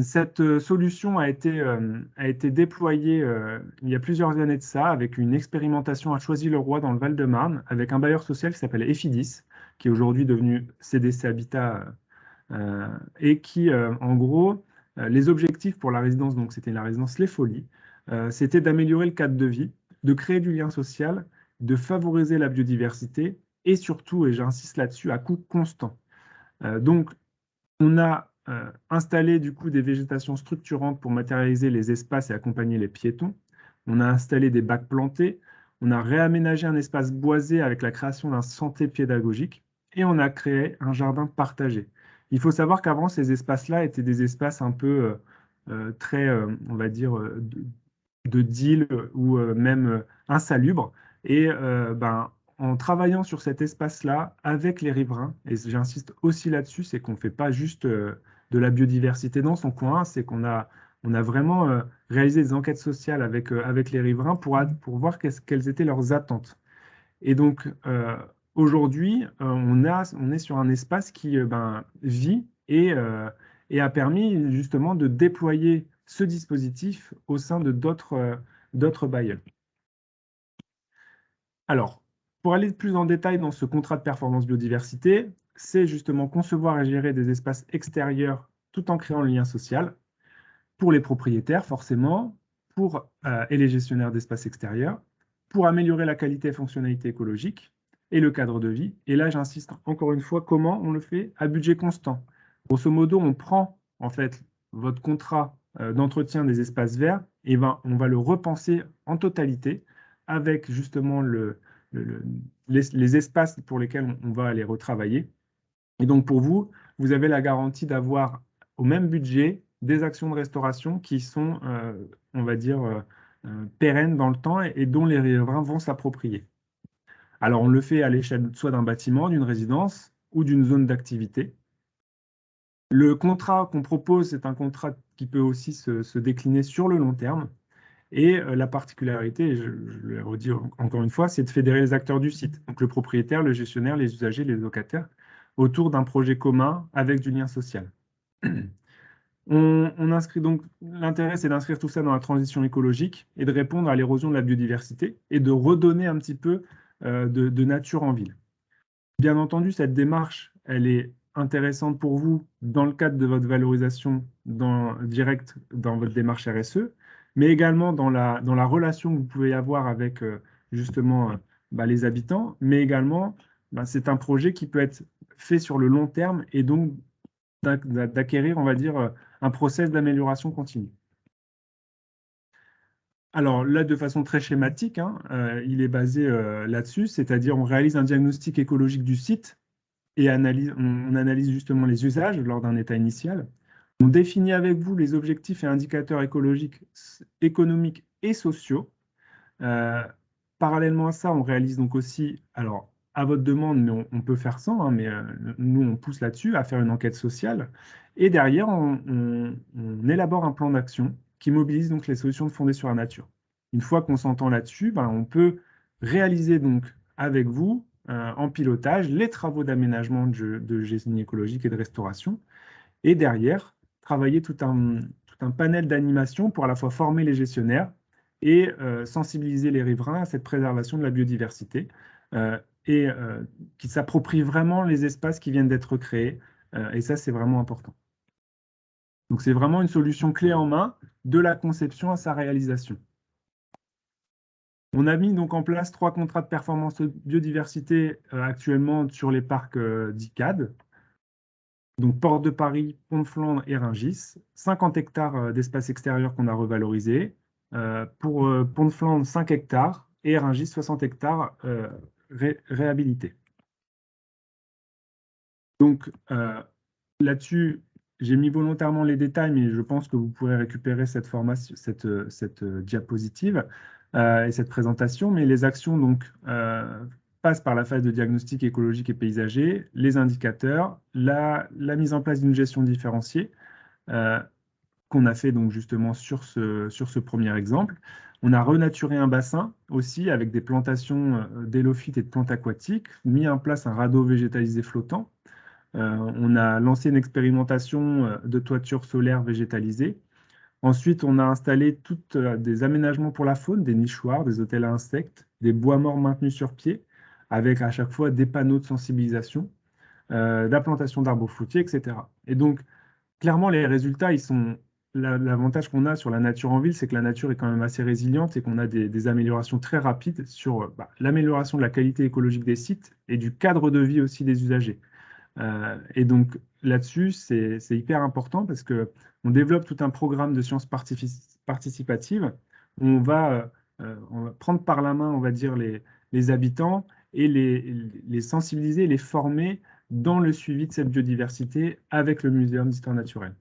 Cette solution a été déployée il y a plusieurs années de ça avec une expérimentation à Choisy-le-Roi dans le Val-de-Marne avec un bailleur social qui s'appelle Efidis, qui est aujourd'hui devenu CDC Habitat et qui, en gros, les objectifs pour la résidence, donc c'était la résidence Les Folies, c'était d'améliorer le cadre de vie, de créer du lien social, de favoriser la biodiversité et surtout, et j'insiste là-dessus, à coût constant. Donc, on a installé du coup des végétations structurantes pour matérialiser les espaces et accompagner les piétons. On a installé des bacs plantés. On a réaménagé un espace boisé avec la création d'un sentier pédagogique et on a créé un jardin partagé. Il faut savoir qu'avant, ces espaces-là étaient des espaces un peu très, on va dire, de deal ou même insalubres. Et en travaillant sur cet espace-là avec les riverains, et j'insiste aussi là-dessus, c'est qu'on ne fait pas juste de la biodiversité dans son coin, c'est qu'on a vraiment réalisé des enquêtes sociales avec les riverains pour voir quelles étaient leurs attentes. Et donc, aujourd'hui, on est sur un espace qui vit et a permis justement de déployer ce dispositif au sein de d'autres bailleurs. Alors, pour aller plus en détail dans ce contrat de performance biodiversité, c'est justement concevoir et gérer des espaces extérieurs tout en créant le lien social pour les propriétaires, forcément, et les gestionnaires d'espaces extérieurs, pour améliorer la qualité et fonctionnalité écologique et le cadre de vie. Et là, j'insiste encore une fois, comment on le fait à budget constant. Grosso modo, on prend en fait votre contrat d'entretien des espaces verts et on va le repenser en totalité avec justement les espaces pour lesquels on va aller retravailler. Et donc pour vous, vous avez la garantie d'avoir au même budget des actions de restauration qui sont, on va dire, pérennes dans le temps et dont les riverains vont s'approprier. Alors on le fait à l'échelle soit d'un bâtiment, d'une résidence ou d'une zone d'activité. Le contrat qu'on propose, c'est un contrat qui peut aussi se décliner sur le long terme. Et la particularité, je le redis encore une fois, c'est de fédérer les acteurs du site, donc le propriétaire, le gestionnaire, les usagers, les locataires, autour d'un projet commun avec du lien social. On inscrit donc, l'intérêt, c'est d'inscrire tout ça dans la transition écologique et de répondre à l'érosion de la biodiversité et de redonner un petit peu de nature en ville. Bien entendu, cette démarche, elle est intéressante pour vous dans le cadre de votre valorisation directe dans votre démarche RSE, mais également dans la relation que vous pouvez avoir avec justement les habitants, mais également, c'est un projet qui peut être fait sur le long terme et donc d'acquérir, on va dire, un process d'amélioration continue. Alors là, de façon très schématique, il est basé là-dessus, c'est-à-dire on réalise un diagnostic écologique du site et on analyse justement les usages lors d'un état initial. On définit avec vous les objectifs et indicateurs écologiques, économiques et sociaux. Parallèlement à ça, on réalise donc aussi, alors à votre demande, mais on peut faire sans, mais nous on pousse là-dessus, à faire une enquête sociale. Et derrière, on élabore un plan d'action qui mobilise donc les solutions fondées sur la nature. Une fois qu'on s'entend là-dessus, on peut réaliser donc avec vous, en pilotage, les travaux d'aménagement de génie écologique et de restauration. Et derrière, travailler tout un panel d'animation pour à la fois former les gestionnaires et sensibiliser les riverains à cette préservation de la biodiversité et qui s'approprient vraiment les espaces qui viennent d'être créés. Et ça, c'est vraiment important. Donc, c'est vraiment une solution clé en main de la conception à sa réalisation. On a mis donc en place 3 contrats de performance biodiversité actuellement sur les parcs d'ICAD. Donc, Porte de Paris, Pont de Flandre et Rungis, 50 hectares d'espace extérieur qu'on a revalorisé. Pour Pont de Flandre, 5 hectares et Rungis, 60 hectares réhabilités. Donc, là-dessus, j'ai mis volontairement les détails, mais je pense que vous pourrez récupérer cette diapositive et cette présentation. Mais les actions donc, passent par la phase de diagnostic écologique et paysager, les indicateurs, la mise en place d'une gestion différenciée qu'on a fait donc justement sur ce premier exemple. On a renaturé un bassin aussi avec des plantations d'hélophytes et de plantes aquatiques, mis en place un radeau végétalisé flottant. On a lancé une expérimentation de toiture solaire végétalisée. Ensuite, on a installé des aménagements pour la faune, des nichoirs, des hôtels à insectes, des bois morts maintenus sur pied, avec à chaque fois des panneaux de sensibilisation, la plantation d'arbres fruitiers, etc. Et donc, clairement, les résultats, l'avantage qu'on a sur la nature en ville, c'est que la nature est quand même assez résiliente et qu'on a des améliorations très rapides sur l'amélioration de la qualité écologique des sites et du cadre de vie aussi des usagers. Et donc là-dessus, c'est hyper important parce qu'on développe tout un programme de sciences participatives où on va prendre par la main, on va dire, les habitants et les sensibiliser, les former dans le suivi de cette biodiversité avec le Muséum d'histoire naturelle.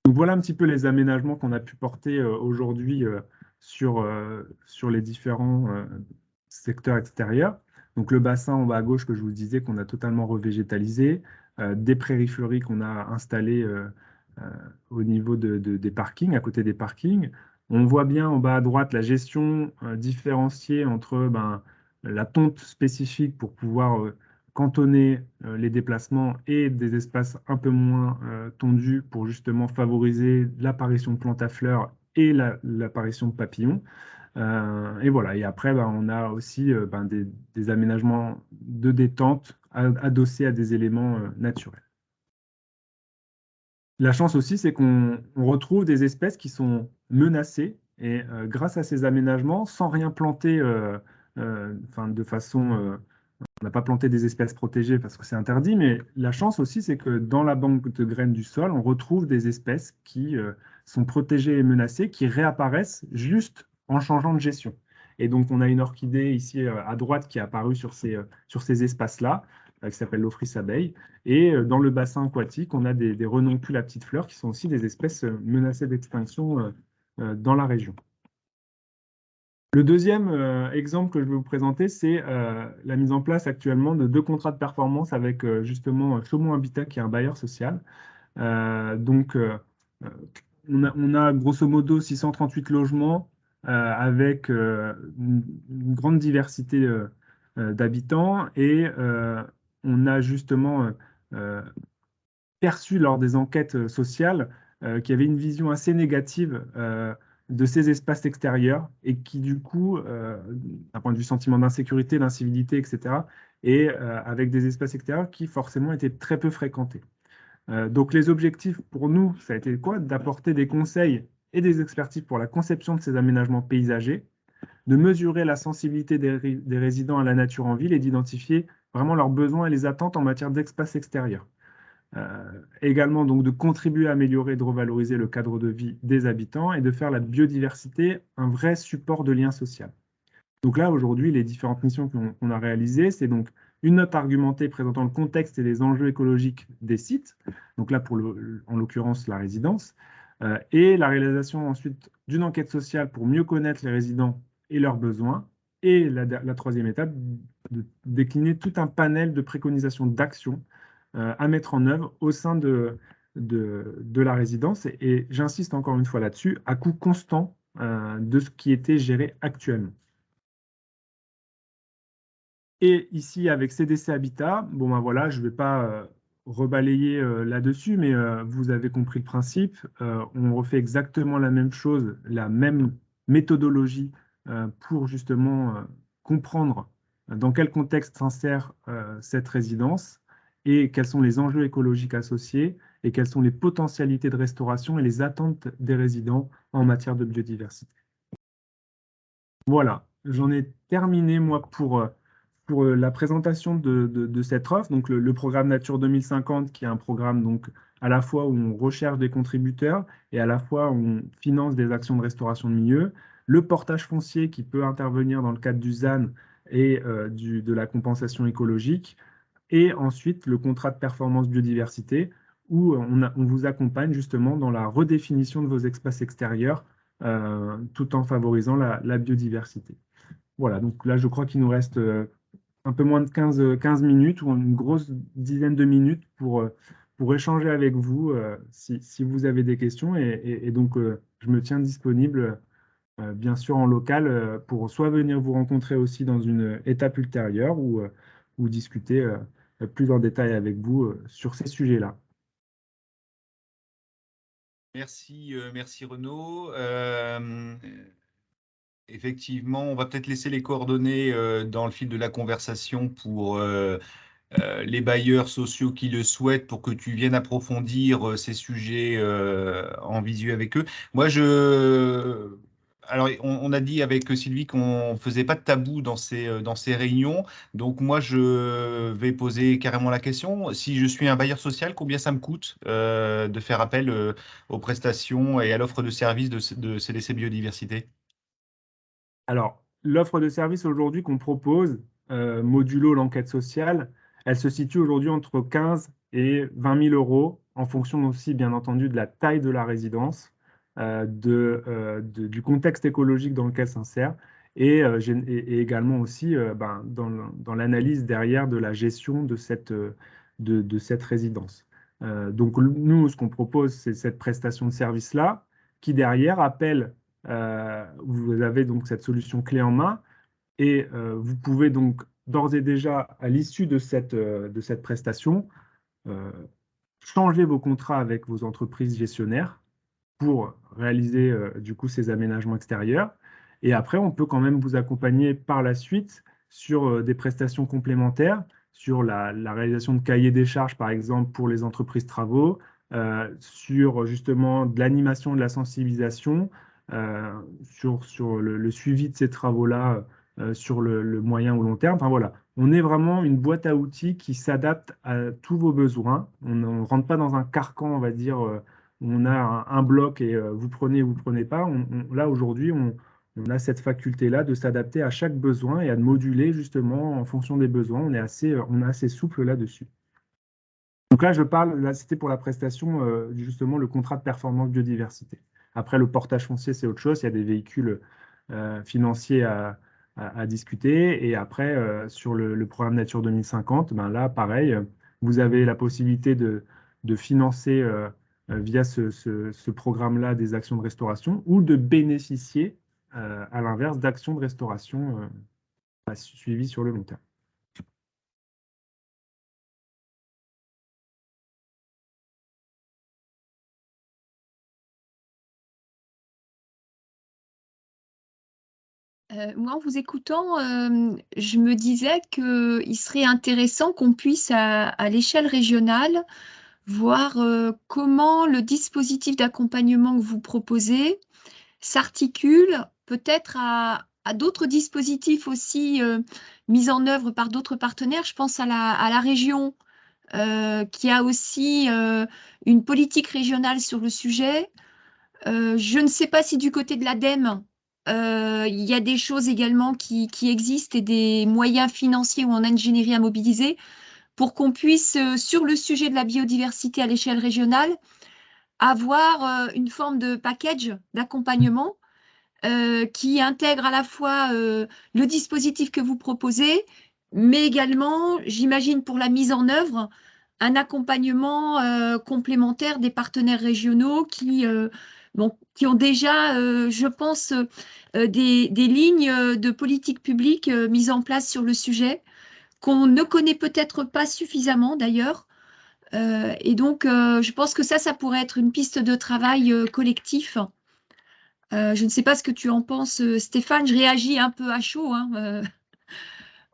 Donc voilà un petit peu les aménagements qu'on a pu porter aujourd'hui sur les différents secteurs extérieurs. Donc le bassin en bas à gauche que je vous disais qu'on a totalement revégétalisé, des prairies fleuries qu'on a installées au niveau des parkings, à côté des parkings. On voit bien en bas à droite la gestion différenciée entre la tonte spécifique pour pouvoir cantonner les déplacements et des espaces un peu moins tondus pour justement favoriser l'apparition de plantes à fleurs et l'apparition de papillons. Et voilà. Et après, ben, on a aussi des aménagements de détente adossés à des éléments naturels. La chance aussi, c'est qu'on retrouve des espèces qui sont menacées et grâce à ces aménagements, sans rien planter de façon on n'a pas planté des espèces protégées parce que c'est interdit, mais la chance aussi, c'est que dans la banque de graines du sol, on retrouve des espèces qui sont protégées et menacées, qui réapparaissent juste en changeant de gestion. Et donc, on a une orchidée ici à droite qui est apparue sur ces espaces-là, qui s'appelle l'Ophrys abeille. Et dans le bassin aquatique, on a des renoncules à petites fleurs qui sont aussi des espèces menacées d'extinction dans la région. Le deuxième exemple que je vais vous présenter, c'est la mise en place actuellement de 2 contrats de performance avec justement Chaumont Habitat, qui est un bailleur social. On a grosso modo 638 logements avec une grande diversité d'habitants et on a justement perçu lors des enquêtes sociales qu'il y avait une vision assez négative de ces espaces extérieurs et qui, du coup, d'un point de vue sentiment d'insécurité, d'incivilité, etc., et avec des espaces extérieurs qui, forcément, étaient très peu fréquentés. Donc, les objectifs pour nous, ça a été quoi? D'apporter des conseils et des expertises pour la conception de ces aménagements paysagers, de mesurer la sensibilité des résidents à la nature en ville et d'identifier vraiment leurs besoins et les attentes en matière d'espace extérieur. Également donc de contribuer à améliorer et de revaloriser le cadre de vie des habitants et de faire la biodiversité un vrai support de lien social. Donc là, aujourd'hui, les différentes missions qu'on a réalisées, c'est donc une note argumentée présentant le contexte et les enjeux écologiques des sites, donc là, en l'occurrence, la résidence, et la réalisation ensuite d'une enquête sociale pour mieux connaître les résidents et leurs besoins, et la troisième étape, de décliner tout un panel de préconisations d'actions à mettre en œuvre au sein de la résidence. Et j'insiste encore une fois là-dessus, à coût constant de ce qui était géré actuellement. Et ici, avec CDC Habitat, bon ben voilà, je ne vais pas rebalayer là-dessus, mais vous avez compris le principe. On refait exactement la même chose, la même méthodologie pour justement comprendre dans quel contexte s'insère cette résidence et quels sont les enjeux écologiques associés et quelles sont les potentialités de restauration et les attentes des résidents en matière de biodiversité. Voilà, j'en ai terminé moi pour la présentation de cette offre, donc le programme Nature 2050, qui est un programme donc à la fois où on recherche des contributeurs et à la fois où on finance des actions de restauration de milieu, le portage foncier qui peut intervenir dans le cadre du ZAN et de la compensation écologique, et ensuite le contrat de performance biodiversité, où on vous accompagne justement dans la redéfinition de vos espaces extérieurs, tout en favorisant la biodiversité. Voilà, donc là, je crois qu'il nous reste un peu moins de 15 minutes ou une grosse dizaine de minutes pour échanger avec vous si vous avez des questions. Et donc, je me tiens disponible, bien sûr, en local pour soit venir vous rencontrer aussi dans une étape ultérieure ou discuter plus en détail avec vous sur ces sujets-là. Merci, merci Renaud. Effectivement, on va peut-être laisser les coordonnées dans le fil de la conversation pour les bailleurs sociaux qui le souhaitent pour que tu viennes approfondir ces sujets en visu avec eux. Moi, alors, on a dit avec Sylvie qu'on faisait pas de tabou dans ces réunions. Donc, moi, je vais poser carrément la question. Si je suis un bailleur social, combien ça me coûte de faire appel aux prestations et à l'offre de services de CDC Biodiversité? Alors, l'offre de service aujourd'hui qu'on propose, modulo l'enquête sociale, elle se situe aujourd'hui entre 15 et 20 000 euros, en fonction aussi, bien entendu, de la taille de la résidence, du contexte écologique dans lequel s'insère, et également aussi dans l'analyse derrière de la gestion de cette résidence. Donc, nous, ce qu'on propose, c'est cette prestation de service-là, qui derrière appelle vous avez donc cette solution clé en main Et vous pouvez donc d'ores et déjà, à l'issue de cette prestation, changer vos contrats avec vos entreprises gestionnaires pour réaliser du coup ces aménagements extérieurs. Et après, on peut quand même vous accompagner par la suite sur des prestations complémentaires, sur la réalisation de cahiers des charges, par exemple, pour les entreprises travaux, sur justement de l'animation, de la sensibilisation, sur le suivi de ces travaux-là sur le moyen ou long terme. Enfin voilà, on est vraiment une boîte à outils qui s'adapte à tous vos besoins. On ne rentre pas dans un carcan, on va dire, on a un bloc et vous prenez ou vous prenez pas. Là, aujourd'hui, on a cette faculté-là de s'adapter à chaque besoin et à moduler justement en fonction des besoins. On est assez souple là-dessus. Donc là, là, c'était pour la prestation, justement, le contrat de performance biodiversité. Après, le portage foncier, c'est autre chose. Il y a des véhicules financiers à discuter. Et après, sur le programme Nature 2050, ben là, pareil, vous avez la possibilité de financer via ce programme-là des actions de restauration ou de bénéficier, à l'inverse, d'actions de restauration suivies sur le long terme. Moi, en vous écoutant, je me disais qu'il serait intéressant qu'on puisse, à l'échelle régionale, voir comment le dispositif d'accompagnement que vous proposez s'articule peut-être à d'autres dispositifs aussi mis en œuvre par d'autres partenaires. Je pense à la région qui a aussi une politique régionale sur le sujet. Je ne sais pas si du côté de l'ADEME, il y a des choses également qui existent et des moyens financiers ou en ingénierie à mobiliser pour qu'on puisse, sur le sujet de la biodiversité à l'échelle régionale, avoir une forme de package d'accompagnement qui intègre à la fois le dispositif que vous proposez, mais également, j'imagine, pour la mise en œuvre, un accompagnement complémentaire des partenaires régionaux qui ont déjà, je pense, des lignes de politique publique mises en place sur le sujet, qu'on ne connaît peut-être pas suffisamment d'ailleurs. Et donc, je pense que ça pourrait être une piste de travail collectif. Je ne sais pas ce que tu en penses, Stéphane. Je réagis un peu à chaud hein,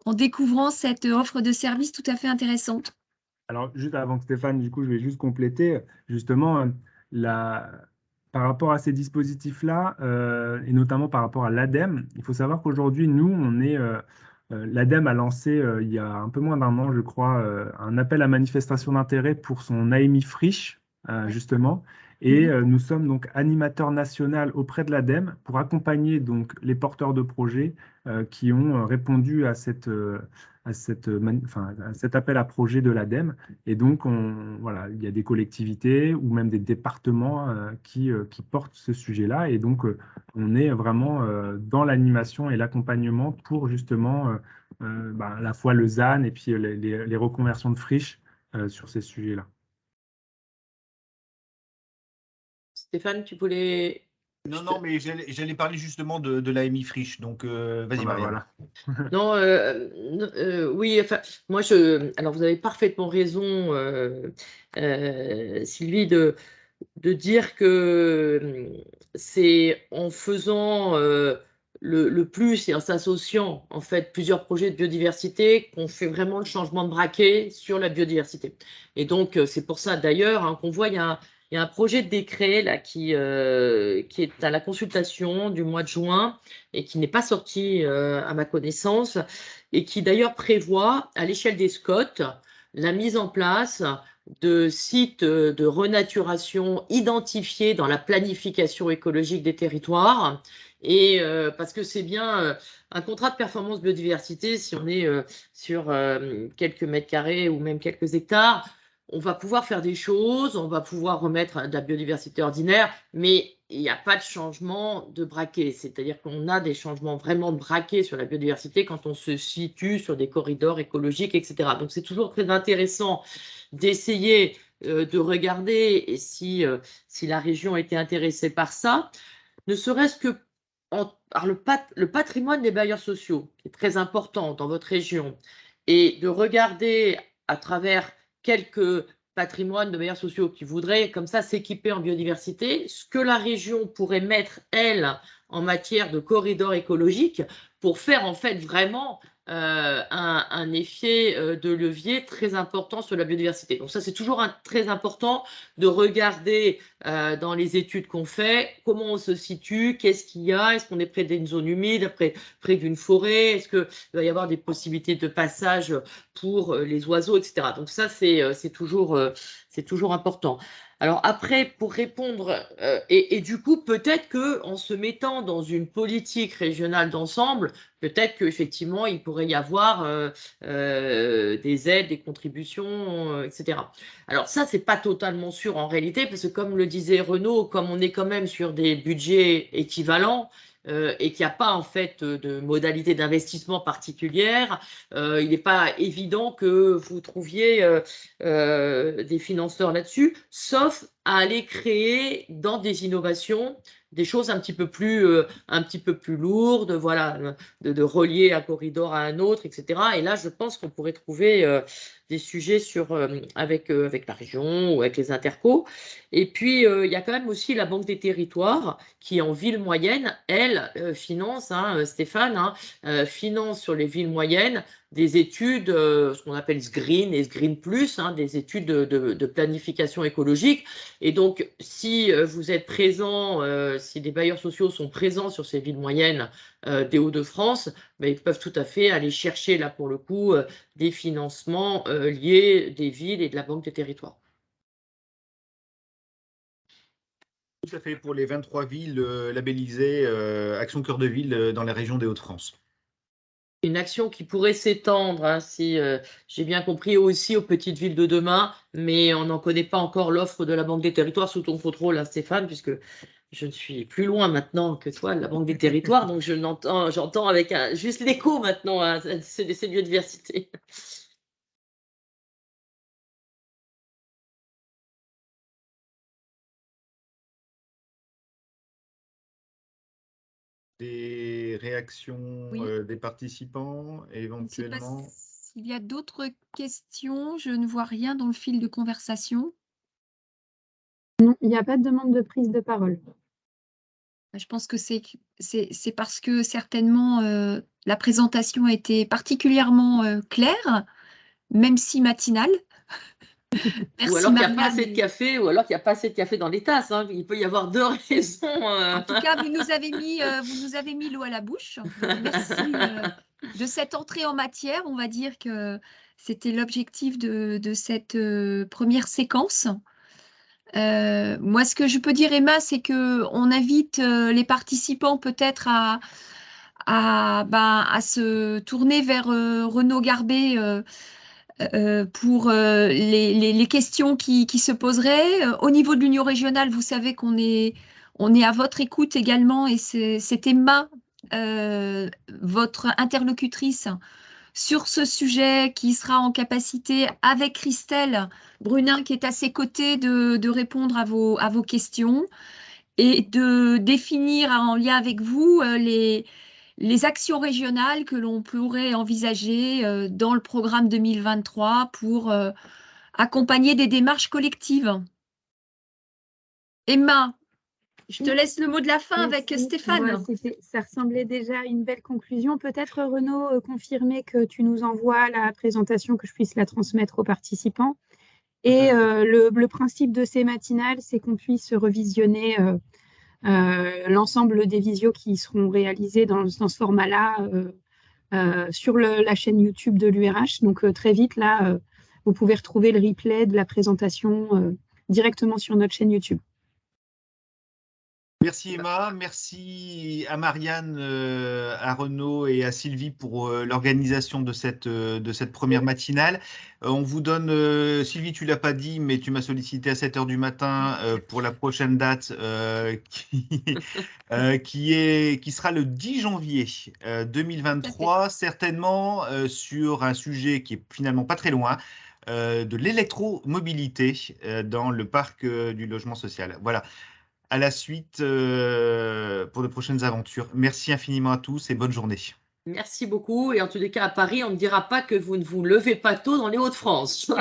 en découvrant cette offre de service tout à fait intéressante. Alors, juste avant que Stéphane, du coup, je vais juste compléter, justement, la... par rapport à ces dispositifs-là, et notamment par rapport à l'ADEME, il faut savoir qu'aujourd'hui, nous, l'ADEME a lancé, il y a un peu moins d'un an, je crois, un appel à manifestation d'intérêt pour son AMI Friche, justement. Et nous sommes donc animateurs national auprès de l'ADEME pour accompagner donc les porteurs de projets qui ont répondu à cet appel à projet de l'ADEME. Et donc, voilà, il y a des collectivités ou même des départements qui portent ce sujet-là. Et donc, on est vraiment dans l'animation et l'accompagnement pour justement à la fois le ZAN et puis les reconversions de friches sur ces sujets-là. Stéphane, tu voulais... Non, mais j'allais parler justement de l'AMI Friche, donc vas-y, Marianne. Voilà. Non, oui, enfin, moi, alors vous avez parfaitement raison, Sylvie, de dire que c'est en faisant le plus et en s'associant en fait plusieurs projets de biodiversité qu'on fait vraiment le changement de braquet sur la biodiversité. Et donc, c'est pour ça d'ailleurs hein, qu'on voit, il y a un projet de décret là, qui est à la consultation du mois de juin et qui n'est pas sorti à ma connaissance et qui d'ailleurs prévoit à l'échelle des SCOT la mise en place de sites de renaturation identifiés dans la planification écologique des territoires. Et parce que c'est bien un contrat de performance biodiversité, si on est sur quelques mètres carrés ou même quelques hectares, on va pouvoir faire des choses, on va pouvoir remettre de la biodiversité ordinaire, mais il n'y a pas de changement de braquet. C'est-à-dire qu'on a des changements vraiment de braquet sur la biodiversité quand on se situe sur des corridors écologiques, etc. Donc c'est toujours très intéressant d'essayer de regarder et si la région était intéressée par ça, ne serait-ce que alors le patrimoine des bailleurs sociaux, qui est très important dans votre région, et de regarder à travers quelques patrimoines de bailleurs sociaux qui voudraient comme ça s'équiper en biodiversité, ce que la région pourrait mettre, elle, en matière de corridor écologique pour faire en fait vraiment un effet de levier très important sur la biodiversité. Donc ça, c'est toujours très important de regarder dans les études qu'on fait comment on se situe, qu'est-ce qu'il y a, est-ce qu'on est près d'une zone humide, près d'une forêt, est-ce qu'il va y avoir des possibilités de passage pour les oiseaux, etc. Donc ça, c'est toujours important. Alors après, pour répondre, et du coup, peut-être qu'en se mettant dans une politique régionale d'ensemble, peut-être qu'effectivement, il pourrait y avoir des aides, des contributions, etc. Alors ça, c'est pas totalement sûr en réalité, parce que comme le disait Renaud, comme on est quand même sur des budgets équivalents, et qu'il n'y a pas en fait de modalité d'investissement particulière, il n'est pas évident que vous trouviez des financeurs là-dessus, sauf à aller créer dans des innovations des choses un petit peu plus lourdes, voilà, de relier un corridor à un autre, etc. Et là, je pense qu'on pourrait trouver des sujets avec la région ou avec les intercos. Et puis, il y a quand même aussi la Banque des territoires qui, en ville moyenne, elle, finance, Stéphane, finance sur les villes moyennes des études, ce qu'on appelle SGREEN et SGREEN+, des études de planification écologique. Et donc, si vous êtes présent, si des bailleurs sociaux sont présents sur ces villes moyennes des Hauts-de-France, ben, ils peuvent tout à fait aller chercher, là, pour le coup, des financements liés des villes et de la Banque des territoires. Tout à fait, pour les 23 villes labellisées Action Cœur de Ville dans les régions des Hauts-de-France. Une action qui pourrait s'étendre, si j'ai bien compris, aussi aux petites villes de demain, mais on n'en connaît pas encore l'offre de la Banque des territoires sous ton contrôle, Stéphane, puisque je ne suis plus loin maintenant que toi de la Banque des territoires, donc j'entends avec juste l'écho maintenant à ces biodiversités. Des réactions Oui. des participants, Je ne sais pas éventuellement. s'il y a d'autres questions. Je ne vois rien dans le fil de conversation. Non, il n'y a pas de demande de prise de parole. Je pense que c'est parce que certainement la présentation a été particulièrement claire, même si matinale. Merci Ou alors qu'il n'y a pas Marianne. assez de café, ou alors qu'il n'y a pas assez de café dans les tasses. Il peut y avoir deux raisons. En tout cas, vous nous avez mis l'eau à la bouche. Donc, merci de cette entrée en matière. On va dire que c'était l'objectif de cette première séquence. Moi, ce que je peux dire, Emma, c'est que on invite les participants peut-être à se tourner vers Renaud Garbet pour les questions qui se poseraient. Au niveau de l'Union régionale, vous savez on est à votre écoute également et c'est Emma, votre interlocutrice sur ce sujet qui sera en capacité, avec Christelle Brunin qui est à ses côtés, de répondre à vos questions et de définir en lien avec vous les actions régionales que l'on pourrait envisager dans le programme 2023 pour accompagner des démarches collectives. Emma, je te laisse le mot de la fin avec Merci. Stéphane. Ça ressemblait déjà à une belle conclusion. Peut-être, Renaud, confirmer que tu nous envoies la présentation, que je puisse la transmettre aux participants. Et le principe de ces matinales, c'est qu'on puisse revisionner l'ensemble des visios qui seront réalisées dans ce format-là sur la chaîne YouTube de l'URH. Donc très vite, là, vous pouvez retrouver le replay de la présentation directement sur notre chaîne YouTube. Merci Emma, merci à Marianne, à Renaud et à Sylvie pour l'organisation de cette première matinale. On vous donne, Sylvie, tu l'as pas dit, mais tu m'as sollicité à 7 h du matin pour la prochaine date qui sera le 10 janvier 2023, certainement sur un sujet qui est finalement pas très loin, de l'électromobilité dans le parc du logement social. Voilà. à la suite pour de prochaines aventures. Merci infiniment à tous et bonne journée. Merci beaucoup. Et en tous les cas, à Paris, on ne dira pas que vous ne vous levez pas tôt dans les Hauts-de-France.